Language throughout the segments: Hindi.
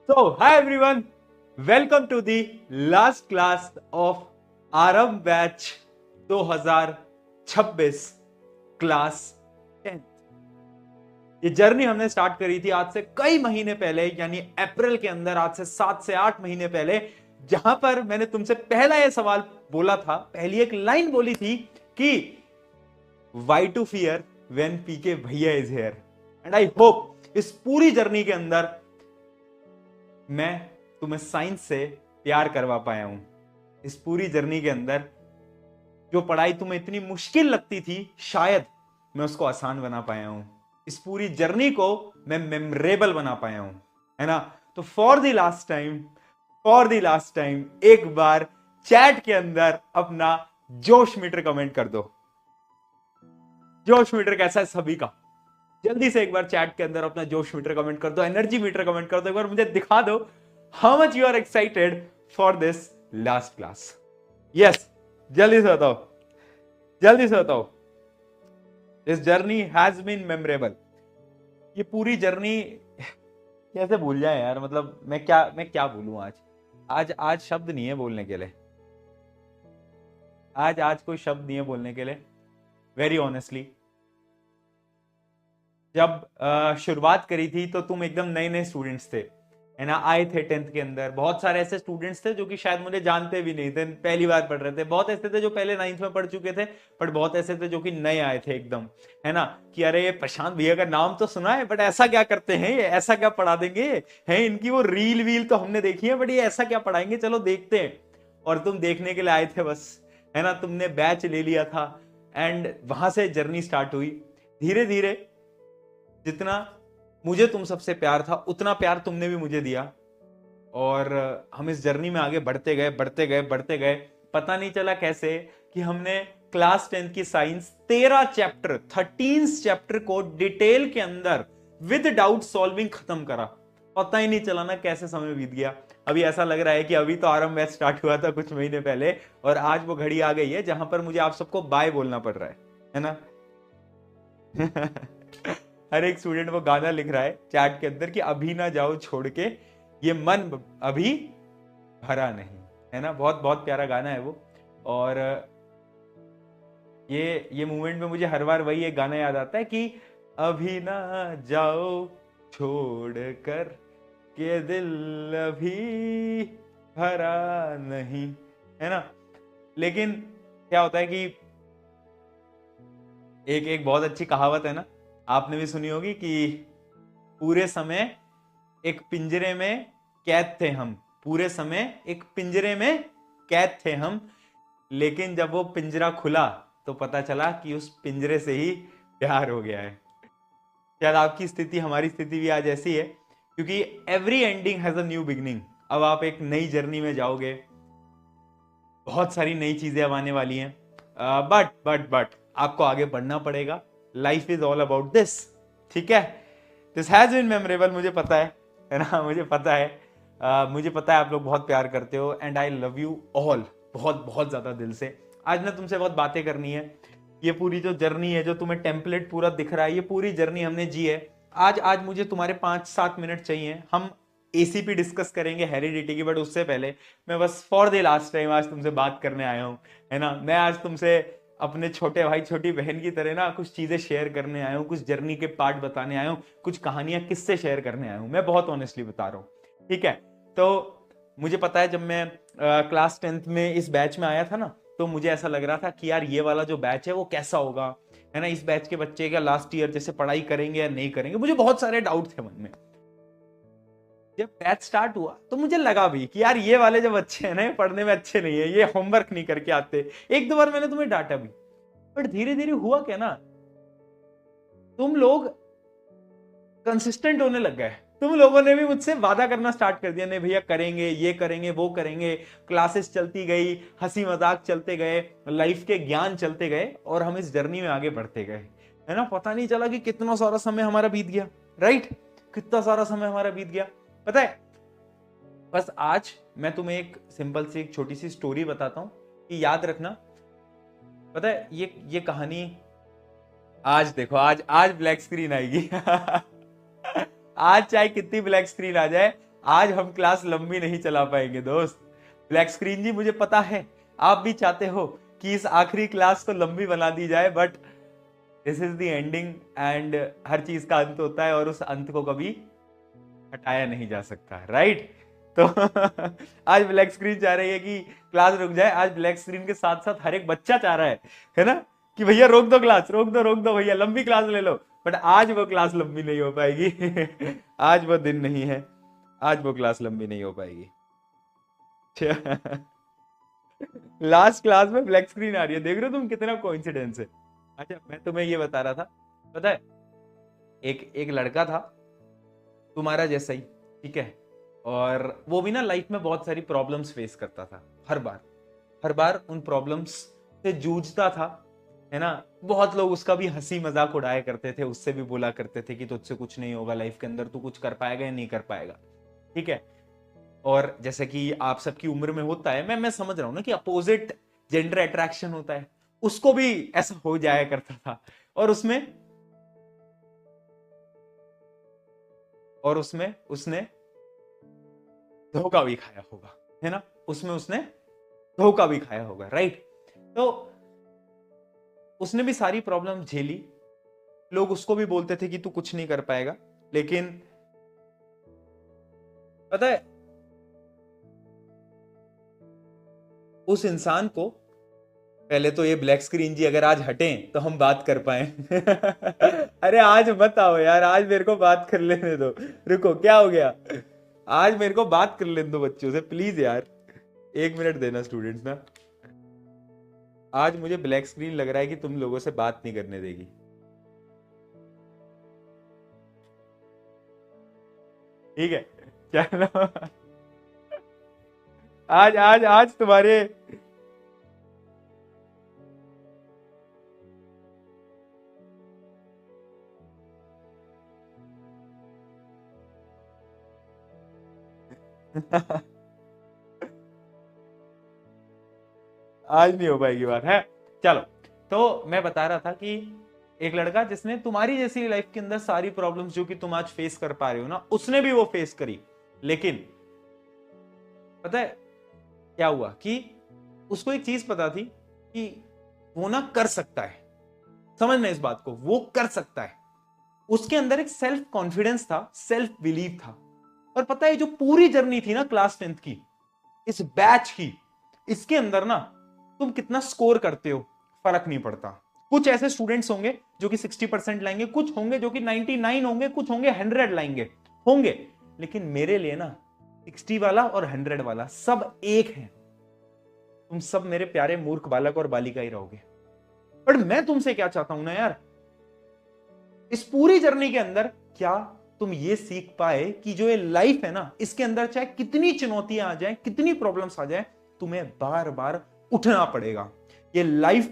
So, hi everyone, welcome to the last class of आरंभ बैच 2026 क्लास 10। ये जर्नी हमने स्टार्ट करी थी आज से कई महीने पहले, यानी अप्रैल के अंदर, आज से 7 से 8 महीने पहले, जहां पर मैंने तुमसे पहला ये सवाल बोला था, पहली एक लाइन बोली थी कि वाई टू फियर व्हेन पीके भैया is here. And I hope इस पूरी जर्नी के अंदर मैं तुम्हें साइंस से प्यार करवा पाया हूं। इस पूरी जर्नी के अंदर जो पढ़ाई तुम्हें इतनी मुश्किल लगती थी, शायद मैं उसको आसान बना पाया हूं। इस पूरी जर्नी को मैं मेमोरेबल बना पाया हूं, है ना। तो फॉर द लास्ट टाइम एक बार चैट के अंदर अपना जोश मीटर कमेंट कर दो। जोश मीटर कैसा है सभी का? जल्दी से एक बार चैट के अंदर अपना जोश मीटर कमेंट कर दो, एनर्जी मीटर कमेंट कर दो। एक बार मुझे दिखा दो how much you are excited for this last class. Yes, जल्दी से बताओ, जल्दी से बताओ। This journey has been memorable. ये पूरी जर्नी कैसे भूल जाए यार, मतलब मैं क्या बोलूं। आज शब्द नहीं है बोलने के लिए। आज कोई शब्द नहीं है बोलने के लिए, वेरी ऑनेस्टली। जब शुरुआत करी थी तो तुम एकदम नए नए स्टूडेंट्स थे, है ना। आए थे 10th के अंदर। बहुत सारे ऐसे स्टूडेंट्स थे जो कि शायद मुझे जानते भी नहीं थे, पहली बार पढ़ रहे थे। बहुत ऐसे थे जो पहले 9th में पढ़ चुके थे, बट बहुत ऐसे थे जो कि नए आए थे एकदम, है ना। कि अरे ये प्रशांत भैया का नाम तो सुना है, बट ऐसा क्या करते हैं, ये ऐसा क्या पढ़ा देंगे, है इनकी वो रील वील तो हमने देखी है, बट ये ऐसा क्या पढ़ाएंगे, चलो देखते हैं। और तुम देखने के लिए आए थे बस, है ना। तुमने बैच ले लिया था एंड वहां से जर्नी स्टार्ट हुई। धीरे धीरे जितना मुझे तुम सबसे प्यार था, उतना प्यार तुमने भी मुझे दिया, और हम इस जर्नी में आगे बढ़ते गए। पता नहीं चला कैसे कि हमने क्लास 10 की साइंस 13 चैप्टर को डिटेल के अंदर विद डाउट सॉल्विंग खत्म करा। पता ही नहीं चला ना कैसे समय बीत गया। अभी ऐसा लग रहा है कि अभी तो आरंभ बैच स्टार्ट हुआ था कुछ महीने पहले, और आज वो घड़ी आ गई है जहां पर मुझे आप सबको बाय बोलना पड़ रहा है ना। हर एक स्टूडेंट वो गाना लिख रहा है चैट के अंदर कि अभी ना जाओ छोड़ के, ये मन अभी भरा नहीं, है ना। बहुत बहुत प्यारा गाना है वो। और ये मूवमेंट में मुझे हर बार वही एक गाना याद आता है कि अभी ना जाओ छोड़ कर के दिल अभी भरा नहीं, है ना। लेकिन क्या होता है कि एक बहुत अच्छी कहावत है ना, आपने भी सुनी होगी कि पूरे समय एक पिंजरे में कैद थे हम, पूरे समय एक पिंजरे में कैद थे हम, लेकिन जब वो पिंजरा खुला तो पता चला कि उस पिंजरे से ही प्यार हो गया है। शायद आपकी स्थिति, हमारी स्थिति भी आज ऐसी है, क्योंकि every ending has a new beginning. अब आप एक नई जर्नी में जाओगे, बहुत सारी नई चीजें अब आने वाली हैं, बट आपको आगे बढ़ना पड़ेगा। Life is all about this, ठीक है। दिस हैज बीन मेमोरेबल, मुझे पता है ना, मुझे पता है आप लोग बहुत प्यार करते हो, and I love you all बहुत बहुत ज्यादा दिल से। आज ना तुमसे बहुत बातें करनी है। ये पूरी जो जर्नी है, जो तुम्हें टेम्पलेट पूरा दिख रहा है, ये पूरी जर्नी हमने जी है। आज मुझे तुम्हारे 5-7 मिनट चाहिए। हम एसीपी डिस्कस करेंगे, हेरिडिटी की, बट उससे पहले मैं बस फॉर द लास्ट टाइम आज तुमसे बात करने आया हूं, है ना। मैं आज तुमसे अपने छोटे भाई छोटी बहन की तरह ना कुछ चीजें शेयर करने आया हूं, कुछ जर्नी के पार्ट बताने आया हूं, कुछ कहानियां किससे शेयर करने आया हूं। मैं बहुत ऑनेस्टली बता रहा हूं, ठीक है। तो मुझे पता है, जब मैं क्लास 10th में इस बैच में आया था ना, तो मुझे ऐसा लग रहा था कि यार ये वाला जो बैच है वो कैसा होगा, है ना। इस बैच के बच्चे क्या लास्ट ईयर जैसे पढ़ाई करेंगे या नहीं करेंगे, मुझे बहुत सारे डाउट थे मन में। जब बैच स्टार्ट हुआ तो मुझे लगा भी कि यार ये वाले जो बच्चे हैं ना, ये पढ़ने में अच्छे नहीं है, ये होमवर्क नहीं करके आते। एक दो बार मैंने तुम्हें डांटा भी, बट धीरे धीरे हुआ क्या ना, तुम लोग कंसिस्टेंट होने लग गए। तुम लोगों ने भी मुझसे वादा करना स्टार्ट कर दिया, नहीं भैया करेंगे, ये करेंगे, वो करेंगे। क्लासेस चलती गई, हंसी मजाक चलते गए, लाइफ के ज्ञान चलते गए, और हम इस जर्नी में आगे बढ़ते गए, है ना। पता नहीं चला कि कितना सारा समय हमारा बीत गया, राइट। कितना सारा समय हमारा बीत गया, पता है। बस आज मैं तुम्हें एक सिंपल सी एक छोटी सी स्टोरी बताता हूं कि याद रखना। पता है ये कहानी, आज देखो, आज ब्लैक स्क्रीन आएगी। आज चाहे कितनी ब्लैक स्क्रीन आ जाए, आज हम क्लास लंबी नहीं चला पाएंगे दोस्त। ब्लैक स्क्रीन जी, मुझे पता है आप भी चाहते हो कि इस आखिरी क्लास को लंबी बना दी जाए, but this is the ending and हर चीज का अंत होता है और उस अंत को कभी हटाया नहीं जा सकता, राइट? तो आज ब्लैक स्क्रीन चाह रही है कि क्लास रुक जाए। आज ब्लैक स्क्रीन के साथ साथ हर एक बच्चा चाह रहा है ना, कि भैया रोक दो क्लास, रोक दो भैया, लंबी क्लास ले लो। बट आज वो क्लास लंबी नहीं हो पाएगी। आज वो दिन नहीं है, आज वो क्लास लंबी नहीं हो पाएगी। लास्ट क्लास में ब्लैक स्क्रीन आ रही है, देख रहे हो तुम कितना कोइंसिडेंस है। अच्छा, मैं तुम्हें ये बता रहा था, पता है एक लड़का था तुम्हारा जैसा ही, ठीक है, और वो भी ना लाइफ में बहुत सारी प्रॉब्लम्स फेस करता था। हर बार उन प्रॉब्लम्स से जूझता था, है ना। बहुत लोग उसका भी हंसी मजाक उड़ाया करते थे, उससे भी बोला करते थे कि तुझसे कुछ नहीं होगा लाइफ के अंदर, तू कुछ कर पाएगा या नहीं कर पाएगा, ठीक है। और जैसे कि आप सबकी उम्र में होता है, मैं समझ रहा हूं ना कि अपोजिट जेंडर अट्रैक्शन होता है, उसको भी ऐसा हो जाया करता था। और उसमें उसने धोखा भी खाया होगा, है ना, उसमें उसने धोखा भी खाया होगा, राइट। तो उसने भी सारी प्रॉब्लम झेली, लोग उसको भी बोलते थे कि तू कुछ नहीं कर पाएगा, लेकिन पता है उस इंसान को, पहले तो ये ब्लैक स्क्रीन जी अगर आज हटें तो हम बात कर पाए। अरे आज मत आओ यार, आज मेरे को बात कर लेने दो, रुको क्या हो गया, आज मेरे को बात कर लेने दो बच्चों से प्लीज यार, 1 मिनट देना स्टूडेंट्स ना। आज मुझे ब्लैक स्क्रीन लग रहा है कि तुम लोगों से बात नहीं करने देगी। ठीक है, चलो। आज आज आज तुम्हारे आज नहीं हो पाएगी बात, है। चलो, तो मैं बता रहा था कि एक लड़का जिसने तुम्हारी जैसी लाइफ के अंदर सारी प्रॉब्लम्स जो कि तुम आज फेस कर पा रहे हो ना, उसने भी वो फेस करी, लेकिन पता है क्या हुआ कि उसको एक चीज पता थी कि वो ना कर सकता है। समझना इस बात को, वो कर सकता है। उसके अंदर एक सेल्फ कॉन्फिडेंस था, सेल्फ बिलीव था। और पता है जो पूरी जर्नी थी ना क्लास 10th की, इस बैच की, इसके अंदर ना तुम कितना स्कोर करते हो फर्क नहीं पड़ता। कुछ ऐसे स्टूडेंट्स होंगे जो कि 60% लाएंगे, कुछ होंगे जो कि 99 होंगे, कुछ होंगे 100 लाएंगे, होंगे, लेकिन मेरे लिए ना 60 वाला और 100 वाला सब एक है। तुम सब मेरे प्यारे मूर्ख बालक और बालिका ही रहोगे। बट मैं तुमसे क्या चाहता हूं ना यार, इस पूरी जर्नी के अंदर क्या तुम ये सीख पाए कि जो ये लाइफ है ना, इसके अंदर चाहे कितनी चुनौतियां आ जाए, कितनी प्रॉब्लम्स आ जाए, तुम्हें बार बार उठना पड़ेगा। ये लाइफ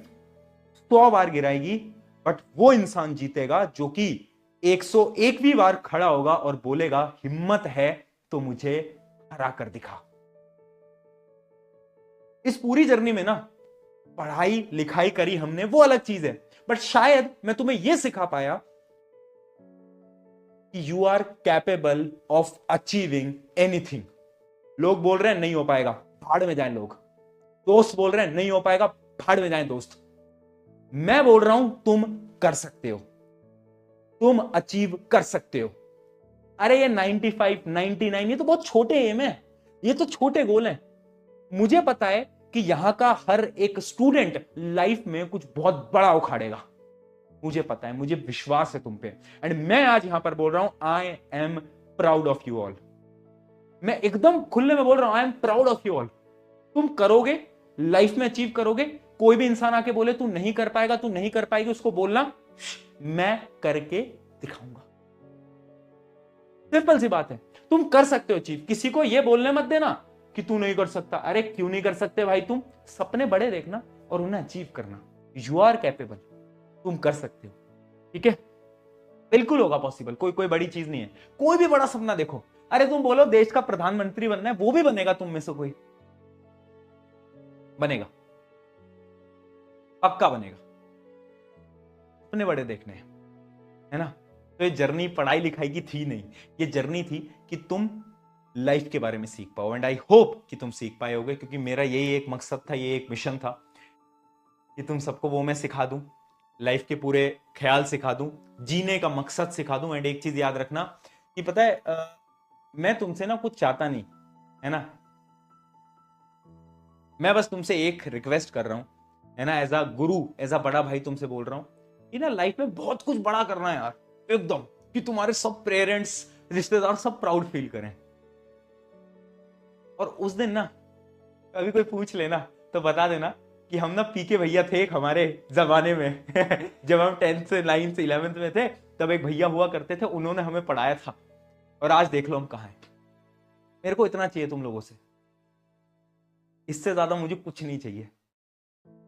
100 बार गिराएगी, बट वो इंसान जीतेगा जो कि 101वीं बार खड़ा होगा और बोलेगा हिम्मत है तो मुझे हरा कर दिखा। इस पूरी जर्नी में ना पढ़ाई लिखाई करी हमने, वो अलग चीज है, बट शायद मैं तुम्हें यह सिखा पाया कि you are capable of achieving anything. लोग बोल रहे हैं नहीं हो पाएगा, भाड़ में जाएं लोग। दोस्त बोल रहे हैं नहीं हो पाएगा, भाड़ में जाएं दोस्त। मैं बोल रहा हूं तुम कर सकते हो, तुम अचीव कर सकते हो। अरे ये 95, 99 ये तो बहुत छोटे एम है, ये तो छोटे गोल हैं। मुझे पता है कि यहां का हर एक स्टूडेंट लाइफ में कुछ बहुत बड़ा उखाड़ेगा, मुझे पता है, मुझे विश्वास है तुम पे। एंड मैं आज यहां पर बोल रहा हूं I am proud of you all. मैं एकदम खुले में बोल रहा हूं I am proud of you all. तुम करोगे, लाइफ में अचीव करोगे। कोई भी इंसान आके बोले तू नहीं कर पाएगा, तू नहीं कर पाएगी, उसको बोलना मैं करके दिखाऊंगा। सिंपल सी बात है, तुम कर सकते हो अचीव। किसी को यह बोलने मत देना कि तू नहीं कर सकता। अरे क्यों नहीं कर सकते भाई, तुम सपने बड़े देखना और उन्हें अचीव करना। यू आर कैपेबल, तुम कर सकते हो, ठीक है, बिल्कुल होगा पॉसिबल। कोई कोई बड़ी चीज नहीं है, कोई भी बड़ा सपना देखो। अरे तुम बोलो देश का प्रधानमंत्री बनना है, वो भी बनेगा तुम में से कोई, बनेगा, पक्का बनेगा। सपने बड़े देखने हैं, है ना। तो ये जर्नी पढ़ाई लिखाई की थी नहीं, ये जर्नी थी कि तुम लाइफ के बारे में सीख पाओ। एंड आई होप कि तुम सीख पाए होगे, क्योंकि मेरा यही एक मकसद था, ये एक मिशन था कि तुम सबको वो मैं सिखा दूं, लाइफ के पूरे ख्याल सिखा दूं, जीने का मकसद सिखा दूं। एंड एक चीज याद रखना कि पता है मैं तुमसे ना कुछ चाहता नहीं है ना, मैं बस तुमसे एक रिक्वेस्ट कर रहा हूं है ना, as a Guru, as a बड़ा भाई तुमसे बोल रहा हूं कि ना लाइफ में बहुत कुछ बड़ा करना है यार, एकदम कि तुम्हारे सब पेरेंट्स रिश्तेदार सब प्राउड फील करें। और उस दिन ना कभी कोई पूछ लेना तो बता देना कि हम ना पीके भैया थे एक हमारे जमाने में जब हम 10th से 9th से 11th में थे, तब एक भैया हुआ करते थे, उन्होंने हमें पढ़ाया था, और आज देख लो हम कहाँ हैं। मेरे को इतना चाहिए तुम लोगों से, इससे ज्यादा मुझे कुछ नहीं चाहिए,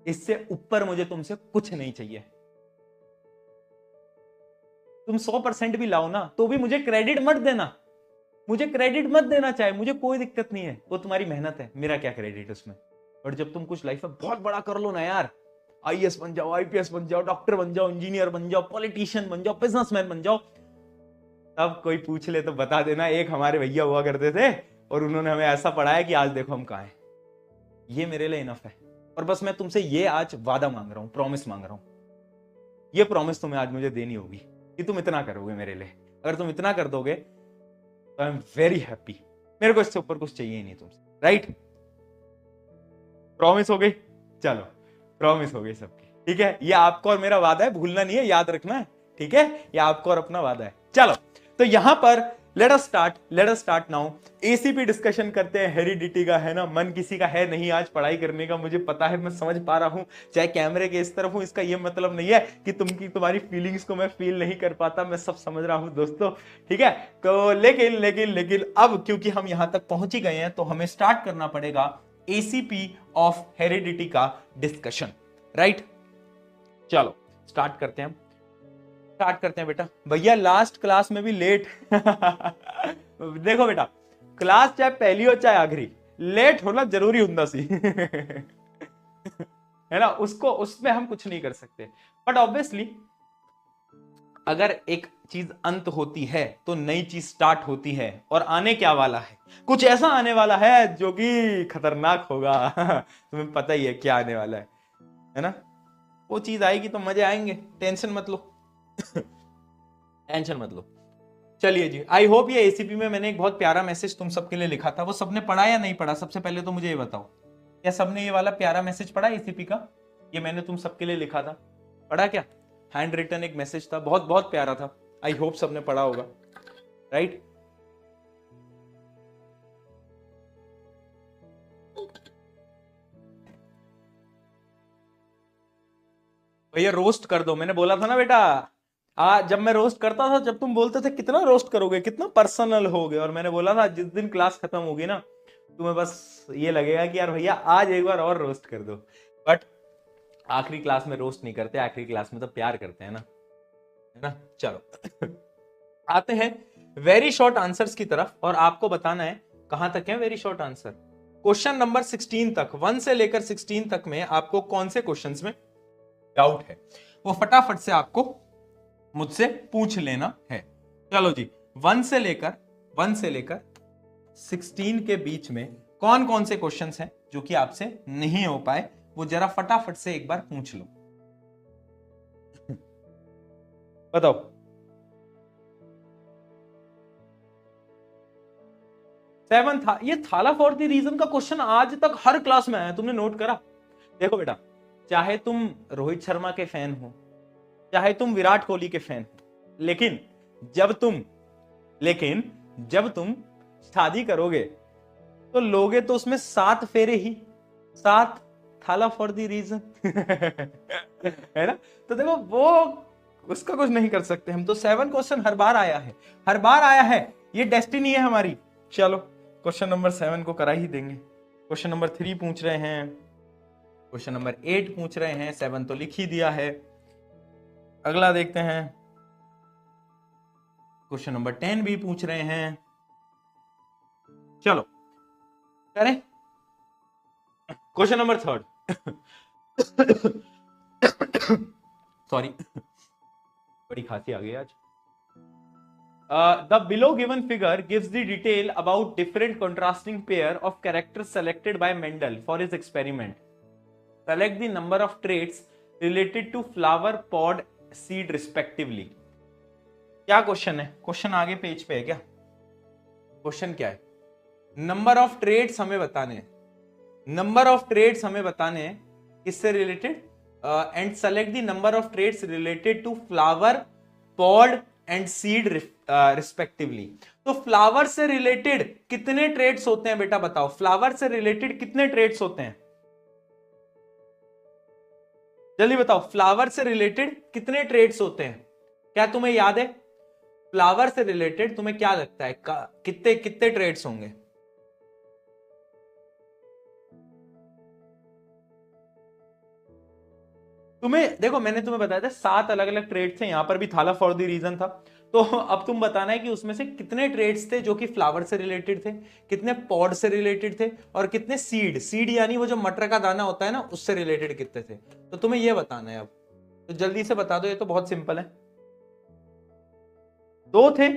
इससे ऊपर मुझे तुमसे कुछ नहीं चाहिए। तुम 100% भी लाओ ना तो भी मुझे क्रेडिट मत देना, मुझे क्रेडिट मत देना, चाहे मुझे कोई दिक्कत नहीं है, वो तुम्हारी मेहनत है, मेरा क्या क्रेडिट उसमें। बट जब तुम कुछ लाइफ में बहुत बड़ा कर लो ना यार, आईएएस बन जाओ, आईपीएस बन जाओ, डॉक्टर बन जाओ, इंजीनियर बन जाओ, पॉलिटिशियन बन जाओ, बिजनेसमैन बन जाओ, तब कोई पूछ ले तो बता देना एक हमारे भैया हुआ करते थे और उन्होंने हमें ऐसा पढ़ाया कि आज देखो हम कहां हैं। ये मेरे लिए इनफ है। और बस मैं तुमसे ये आज वादा मांग रहा हूं, प्रॉमिस मांग रहा हूं, ये प्रॉमिस तुम्हें आज मुझे देनी होगी कि तुम इतना करोगे मेरे लिए। अगर तुम इतना कर दोगे तो आई एम वेरी हैप्पी, मेरे को इससे ऊपर कुछ चाहिए ही नहीं तुमसे, राइट? प्रॉमिस हो गई? चलो प्रॉमिस हो गई सबकी, ठीक है। ये आपको और मेरा वादा है, भूलना नहीं है, याद रखना है, ठीक है। ये आपको और अपना वादा है। चलो तो यहां पर let us start now. ACP discussion करते हैं, हेरिडिटी का, है ना। मन किसी का है नहीं आज पढ़ाई करने का, मुझे पता है, मैं समझ पा रहा हूं, चाहे कैमरे के इस तरफ हूं, इसका ये मतलब नहीं है कि तुम्हारी फीलिंग्स को मैं फील नहीं कर पाता, मैं सब समझ रहा हूं दोस्तों, ठीक है। तो लेकिन अब क्योंकि हम यहां तक पहुंच ही गए हैं तो हमें स्टार्ट करना पड़ेगा एसीपी ऑफ हेरिडिटी का डिस्कशन, राइट। चलो स्टार्ट करते हैं बेटा। भैया लास्ट क्लास में भी लेट देखो बेटा, क्लास चाहे पहली हो चाहे आखिरी, लेट होना जरूरी ਹੁੰਦਾ सी है ना, उसको उसमें हम कुछ नहीं कर सकते। बट ऑब्वियसली अगर एक चीज अंत होती है तो नई चीज स्टार्ट होती है, और आने क्या वाला है, कुछ ऐसा आने वाला है जो कि खतरनाक होगा तुम्हें पता ही है क्या आने वाला है ना। वो चीज आएगी तो मजे आएंगे, टेंशन मत लो टेंशन मत लो। चलिए जी, आई होप ये एसीपी में मैंने एक बहुत प्यारा मैसेज तुम सबके लिए लिखा था, वो सबने पढ़ा या नहीं पढ़ा? सबसे पहले तो मुझे ये बताओ, क्या सबने ये वाला प्यारा मैसेज पढ़ा एसीपी का? ये मैंने तुम सबके लिए लिखा था, पढ़ा क्या? हैंड रिटन एक मैसेज था, बहुत बहुत प्यारा था। आई होप सबने पढ़ा होगा, राइट। भैया रोस्ट कर दो, मैंने बोला था ना बेटा, जब मैं रोस्ट करता था, जब तुम बोलते थे कितना रोस्ट करोगे, कितना पर्सनल होगे, और मैंने बोला था जिस दिन क्लास खत्म होगी ना तुम्हें बस ये लगेगा कि यार भैया आज एक बार और रोस्ट कर दो। बट आखिरी क्लास में रोस्ट नहीं करते, आखिरी क्लास में तो प्यार करते हैं ना, है ना। चलो आते हैं वेरी शॉर्ट आंसर्स की तरफ, और आपको बताना है कहां तक है very short answer. Question number 16 तक, 1 से लेकर 16 तक में आपको कौन से क्वेश्चंस में डाउट है वो फटाफट से आपको मुझसे पूछ लेना है। चलो जी, 1 से लेकर 16 के बीच में कौन कौन से क्वेश्चंस हैं जो कि आपसे नहीं हो पाए, वो जरा फटाफट से एक बार पूछ लो। बताओ। सेवन था, ये थाला फॉर द रीजन का क्वेश्चन आज तक हर क्लास में आया, तुमने नोट करा? देखो बेटा, चाहे तुम रोहित शर्मा के फैन हो, चाहे तुम विराट कोहली के फैन हो, लेकिन जब तुम शादी करोगे तो लोगे तो उसमें 7 फेरे ही, 7 थाला फॉर द रीजन है ना। तो देखो वो उसका कुछ नहीं कर सकते हम, तो 7 क्वेश्चन हर बार आया है, ये डेस्टिनी है हमारी। चलो क्वेश्चन नंबर 7 को करा ही देंगे। क्वेश्चन नंबर 3 पूछ रहे हैं, क्वेश्चन नंबर 8 पूछ रहे हैं, 7 तो लिख ही दिया है। अगला देखते हैं, क्वेश्चन नंबर 10 भी पूछ रहे हैं। चलो करें क्वेश्चन नंबर 3 सॉरी बड़ी खांसी आ गई आज। The below given figure gives the detail about different contrasting pair of characters selected by Mendel for his experiment. Select the number of traits related to flower, pod, seed respectively. क्या क्वेश्चन है? क्वेश्चन आगे पेज पे है क्या? क्वेश्चन क्या है? नंबर ऑफ ट्रेड्स हमें बताने हैं, नंबर ऑफ ट्रेड्स हमें बताने हैं किससे related, and select the number of traits related to flower, pod and seed respectively. तो फ्लावर से रिलेटेड कितने ट्रेड्स होते हैं बेटा बताओ, फ्लावर से रिलेटेड कितने ट्रेड्स होते हैं, जल्दी बताओ, फ्लावर से रिलेटेड कितने ट्रेड्स होते हैं? क्या तुम्हें याद है? फ्लावर से रिलेटेड तुम्हें क्या लगता है कितने कितने ट्रेड्स होंगे? तुम्हें देखो, मैंने तुम्हें बताया था 7 अलग अलग ट्रेड्स थे, यहां पर भी थाला फॉर द रीजन था. तो अब तुम बताना है कि उसमें से कितने ट्रेड्स थे जो कि फ्लावर से रिलेटेड थे, कितने पॉड से रिलेटेड थे, और कितने सीड, सीड यानी वो जो मटर का दाना होता है ना, उससे रिलेटेड कितने थे. तो तुम्हें यह बताना है. अब तो जल्दी से बता दो, ये तो बहुत सिंपल है. 2 थे.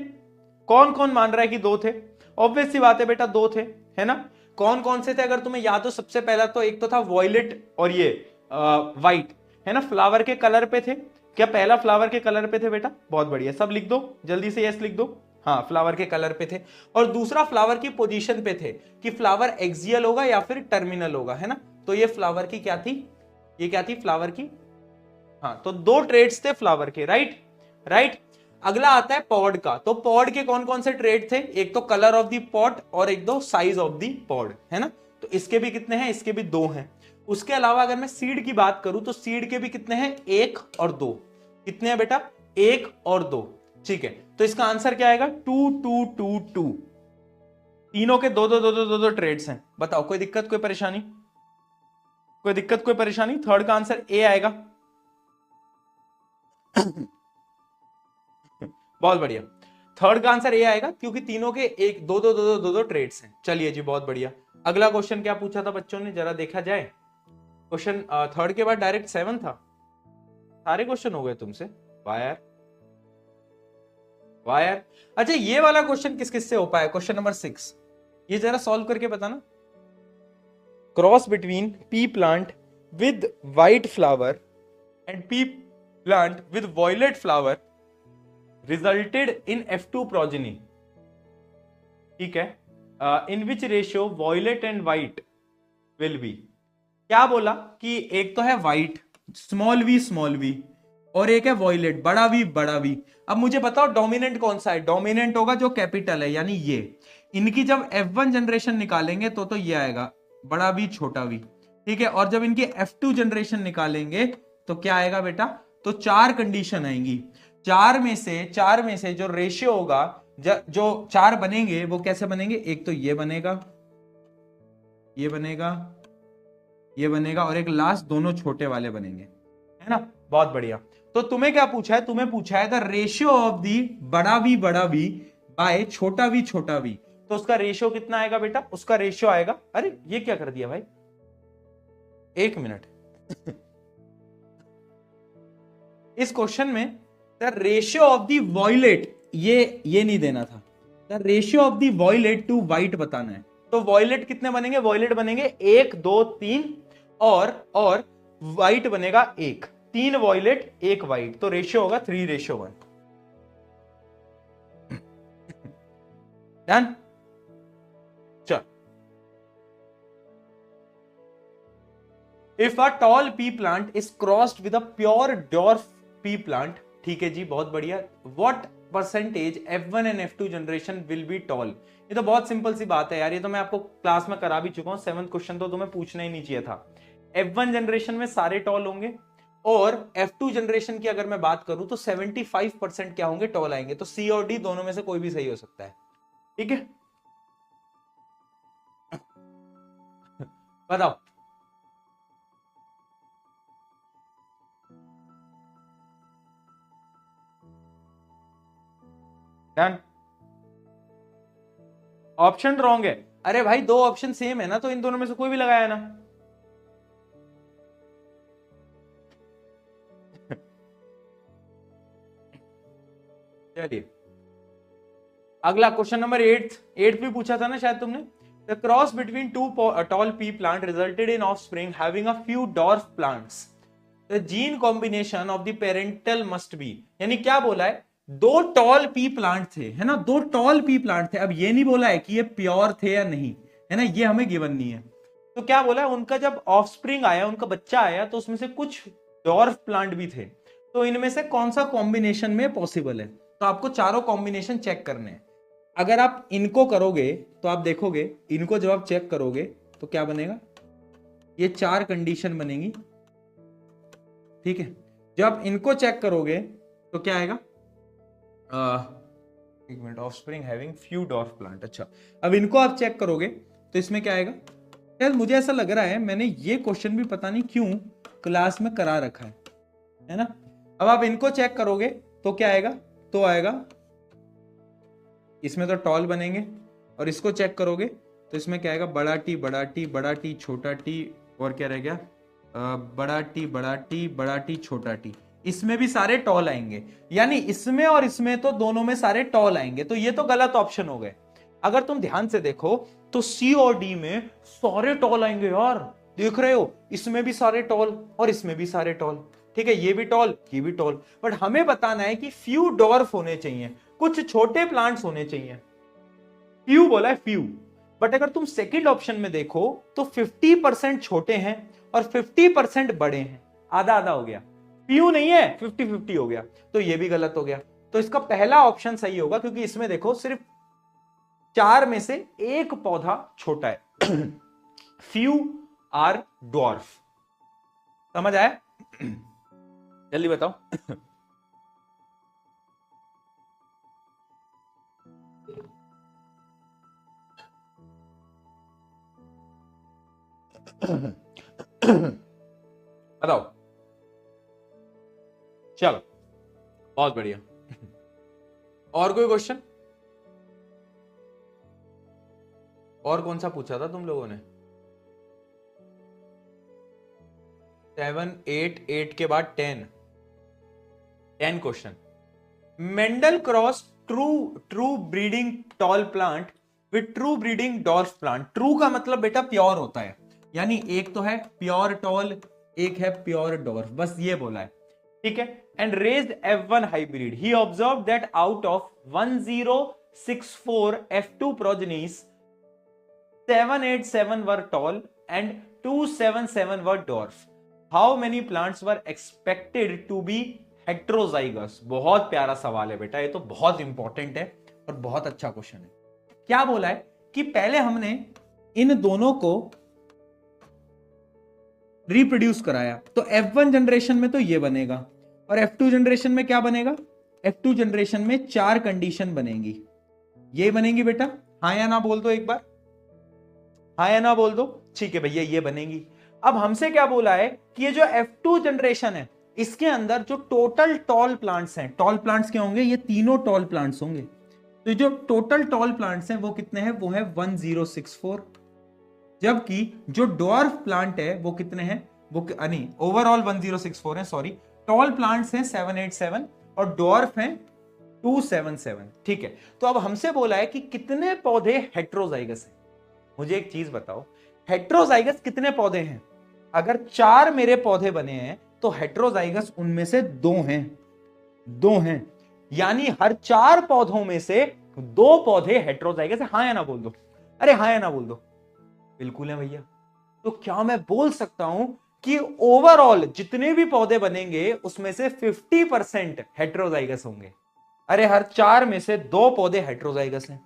कौन कौन मान रहा है कि 2 थे? ऑब्वियस सी बात है बेटा, 2 थे, है ना. कौन कौन से थे अगर तुम्हें याद हो? सबसे पहला तो एक तो था वॉयलेट और ये व्हाइट, है ना, फ्लावर के कलर पे थे. क्या पहला फ्लावर के कलर पे थे बेटा? बहुत बढ़िया, सब लिख दो जल्दी से, यस लिख दो. हाँ, फ्लावर के कलर पे थे. और दूसरा फ्लावर की पोजीशन पे थे कि फ्लावर एक्सियल होगा या फिर टर्मिनल होगा, है ना. तो ये फ्लावर की क्या थी, ये क्या थी फ्लावर की? हाँ, तो 2 ट्रेड्स थे फ्लावर के, राइट राइट. अगला आता है पॉड का. तो पॉड के कौन कौन से ट्रेड थे? एक तो कलर ऑफ द पॉट और एक दो साइज ऑफ द पॉड, है ना. तो इसके भी कितने हैं? इसके भी 2 हैं. उसके अलावा अगर मैं सीड की बात करूं तो सीड के भी कितने हैं? 1 और 2. कितने हैं बेटा? 1 और 2. ठीक है, तो इसका आंसर क्या आएगा? 2 2 2 2. तीनों के 2 2 2 2 2 2 ट्रेड्स हैं. बताओ, कोई दिक्कत, कोई परेशानी? कोई दिक्कत, कोई परेशानी? थर्ड का आंसर ए आएगा. बहुत बढ़िया, थर्ड का आंसर ए आएगा क्योंकि तीनों के एक 2 2 2 2 2 2 ट्रेड्स हैं. चलिए जी, बहुत बढ़िया. अगला क्वेश्चन क्या पूछा था बच्चों ने, जरा देखा जाए. क्वेश्चन थर्ड के बाद डायरेक्ट 7 था. सारे क्वेश्चन हो गए तुमसे. Wire wire. अच्छा, ये वाला क्वेश्चन किस किस से हो पाया? क्वेश्चन नंबर 6, ये जरा सॉल्व करके बताना. Cross between pea plant with white flower and pea plant with violet flower resulted in F2 progeny. ठीक है, in which ratio violet and white will be. क्या बोला कि एक तो है व्हाइट स्मॉल वी और एक है वॉयलेट बड़ा वी. अब मुझे बताओ डोमिनेंट कौन सा है? डोमिनेंट होगा जो कैपिटल है, यानी ये. इनकी जब F1 जनरेशन निकालेंगे तो ये आएगा बड़ा वी छोटा वी. ठीक है, और जब इनकी F2 जनरेशन निकालेंगे तो क्या आएगा बेटा? तो 4 कंडीशन आएंगी. चार में से जो रेशियो होगा, जो 4 बनेंगे वो कैसे बनेंगे? एक तो ये बनेगा, ये बनेगा, ये बनेगा, और एक लास्ट दोनों छोटे वाले बनेंगे, है ना. बहुत बढ़िया. तो तुम्हें क्या पूछा है? तुम्हें पूछा है द रेशियो ऑफ दी बड़ा वी बाय छोटा वी. तो उसका रेशियो कितना आएगा बेटा? उसका रेशियो आएगा, अरे ये क्या कर दिया भाई, 1 मिनट. इस क्वेश्चन में the ratio of the violet, ये नहीं देना था. The ratio of the violet to white बताना है. तो वॉयलेट कितने बनेंगे? वॉयलेट बनेंगे 1 2 3 और व्हाइट बनेगा 1. 3 वॉयलेट 1 व्हाइट, तो रेशियो होगा 3:1. डन. चल. If a tall P plant is crossed with a pure dwarf P plant, ठीक है जी, बहुत बढ़िया. What percentage F1 and F2 generation will be toll? ये तो बहुत सिंपल सी बात है यार, ये तो मैं आपको क्लास में करा भी चुका हूं. 7th क्वेश्चन तो तुम्हें पूछना ही नहीं चाहिए था. F1 जनरेशन में सारे टॉल होंगे, और F2 जनरेशन की अगर मैं बात करूं तो 75% क्या होंगे? टॉल आएंगे. तो C और D दोनों में से कोई भी सही हो सकता है. ठीक है, बताओ. डन. ऑप्शन रॉन्ग है. अरे भाई, 2 ऑप्शन सेम है ना, तो इन दोनों में से कोई भी लगाया ना. चलिए, अगला क्वेश्चन नंबर 8 भी पूछा था ना शायद तुमने। The cross between two toll P plant resulted in offspring having a few dwarf plants, the gene combination of the parental must be. यानी क्या बोला है, दो टॉल पी प्लांट थे, है ना, दो टॉल पी प्लांट थे। अब ये नहीं बोला है कि ये प्योर थे या नहीं, है ना, ये हमें गिवन नहीं है। तो क्या बोला है, उनका जब ऑफस्प्रिंग आया, उनका बच्चा आया, तो उसमें से कुछ डॉर्फ प्लांट भी थे। तो इनमें से कौन सा कॉम्बिनेशन में पॉसिबल है, तो आपको चारों कॉम्बिनेशन चेक करने हैं। अगर आप इनको करोगे तो आप देखोगे, इनको जब आप चेक करोगे तो क्या बनेगा, ये 4 कंडीशन बनेगी, ठीक है। जब आप इनको चेक करोगे तो क्या आएगा, एक minute, offspring having few dwarf plant. अच्छा, अब इनको आप चेक करोगे तो इसमें क्या आएगा, शायद मुझे ऐसा लग रहा है मैंने ये क्वेश्चन भी पता नहीं क्यों क्लास में करा रखा है ना। अब आप इनको चेक करोगे तो क्या आएगा, तो आएगा इसमें तो टॉल बनेंगे, और इसको चेक करोगे तो इसमें क्या आएगा, बड़ा टी बड़ा टी बड़ा टी छोटा टी, और क्या रह गया, बड़ा टी बड़ा टी बड़ा टी छोटा टी। इसमें भी सारे टॉल आएंगे, यानी इसमें और इसमें तो दोनों में सारे टॉल आएंगे, तो ये तो गलत ऑप्शन हो गए। अगर तुम ध्यान से देखो तो सी और डी में सारे टॉल आएंगे यार, देख रहे हो, इसमें भी सारे टॉल और इसमें भी सारे टॉल, ठीक है, ये भी टॉल ये भी टॉल। बट हमें बताना है कि फ्यू डॉर्फ होने चाहिए, कुछ छोटे प्लांट्स होने चाहिए। फ्यू बोला है, फ्यू। बट अगर तुम सेकंड ऑप्शन में देखो तो 50% छोटे हैं और 50% बड़े हैं, आधा आधा हो गया, फ्यू नहीं है, 50-50 हो गया, तो ये भी गलत हो गया। तो इसका पहला ऑप्शन सही होगा, क्योंकि इसमें देखो सिर्फ 4 में से एक पौधा छोटा है। Few are dwarf. समझ आया? जल्दी बताओ। बताओ, चलो बहुत बढ़िया। और कोई क्वेश्चन? और कौन सा पूछा था तुम लोगों ने? 7, 8, 8 के बाद 10 question. Mendel cross true breeding tall plant with true breeding dwarf plant. True का मतलब बेटा प्योर होता है, यानी एक तो है प्योर टॉल, एक है प्योर डॉर्फ, बस ये बोला है, ठीक है। And raised F1 hybrid, he observe that out of 1064 F2 progenies 787 were tall and 277 were dwarf. How many plants were expected to be heterozygous? बहुत प्यारा सवाल है बेटा, ये तो बहुत इंपॉर्टेंट है और बहुत अच्छा क्वेश्चन है। क्या बोला है कि पहले हमने इन दोनों को रिप्रोड्यूस कराया, तो F1 जनरेशन में तो ये बनेगा, और F2 जनरेशन में क्या बनेगा, F2 जनरेशन में 4 कंडीशन बनेगी, ये बनेगी बेटा, हाँ या ना बोल दो एक बार, हाँ या ना बोल दो, ठीक है भैया ये बनेगी। अब हमसे क्या बोला है कि ये जो F2 जनरेशन है, इसके अंदर जो टोटल टॉल प्लांट्स हैं, टॉल प्लांट्स क्या होंगे, ये तीनों टॉल प्लांट्स होंगे, तो जो टोटल टॉल प्लांट्स हैं वो कितने हैं, वो है 1064, जबकि जो डॉर्फ प्लांट है वो कितने हैं, वो नहीं, ओवरऑल 1064 है, सॉरी, टॉल प्लांट्स हैं 787 और डॉर्फ हैं 277, ठीक है। तो अब हमसे बोला है कि कितने पौधे हेट्रोजाइगस हैं। मुझे एक चीज बताओ, हेट्रोजाइगस कितने पौधे हैं? अगर 4 मेरे पौधे बने हैं तो हेट्रोजाइगस उनमें से 2 हैं, यानी हर 4 पौधों में से 2 पौधे हेट्रोजाइगस है। हाँ या ना बोल दो, अरे हाँ या ना बोल दो। बिल्कुल है भैया। तो क्या मैं बोल सकता हूं कि ओवरऑल जितने भी पौधे बनेंगे उसमें से 50% हेट्रोजाइगस होंगे? अरे हर 4 में से 2 पौधे हेट्रोजाइगस हैं,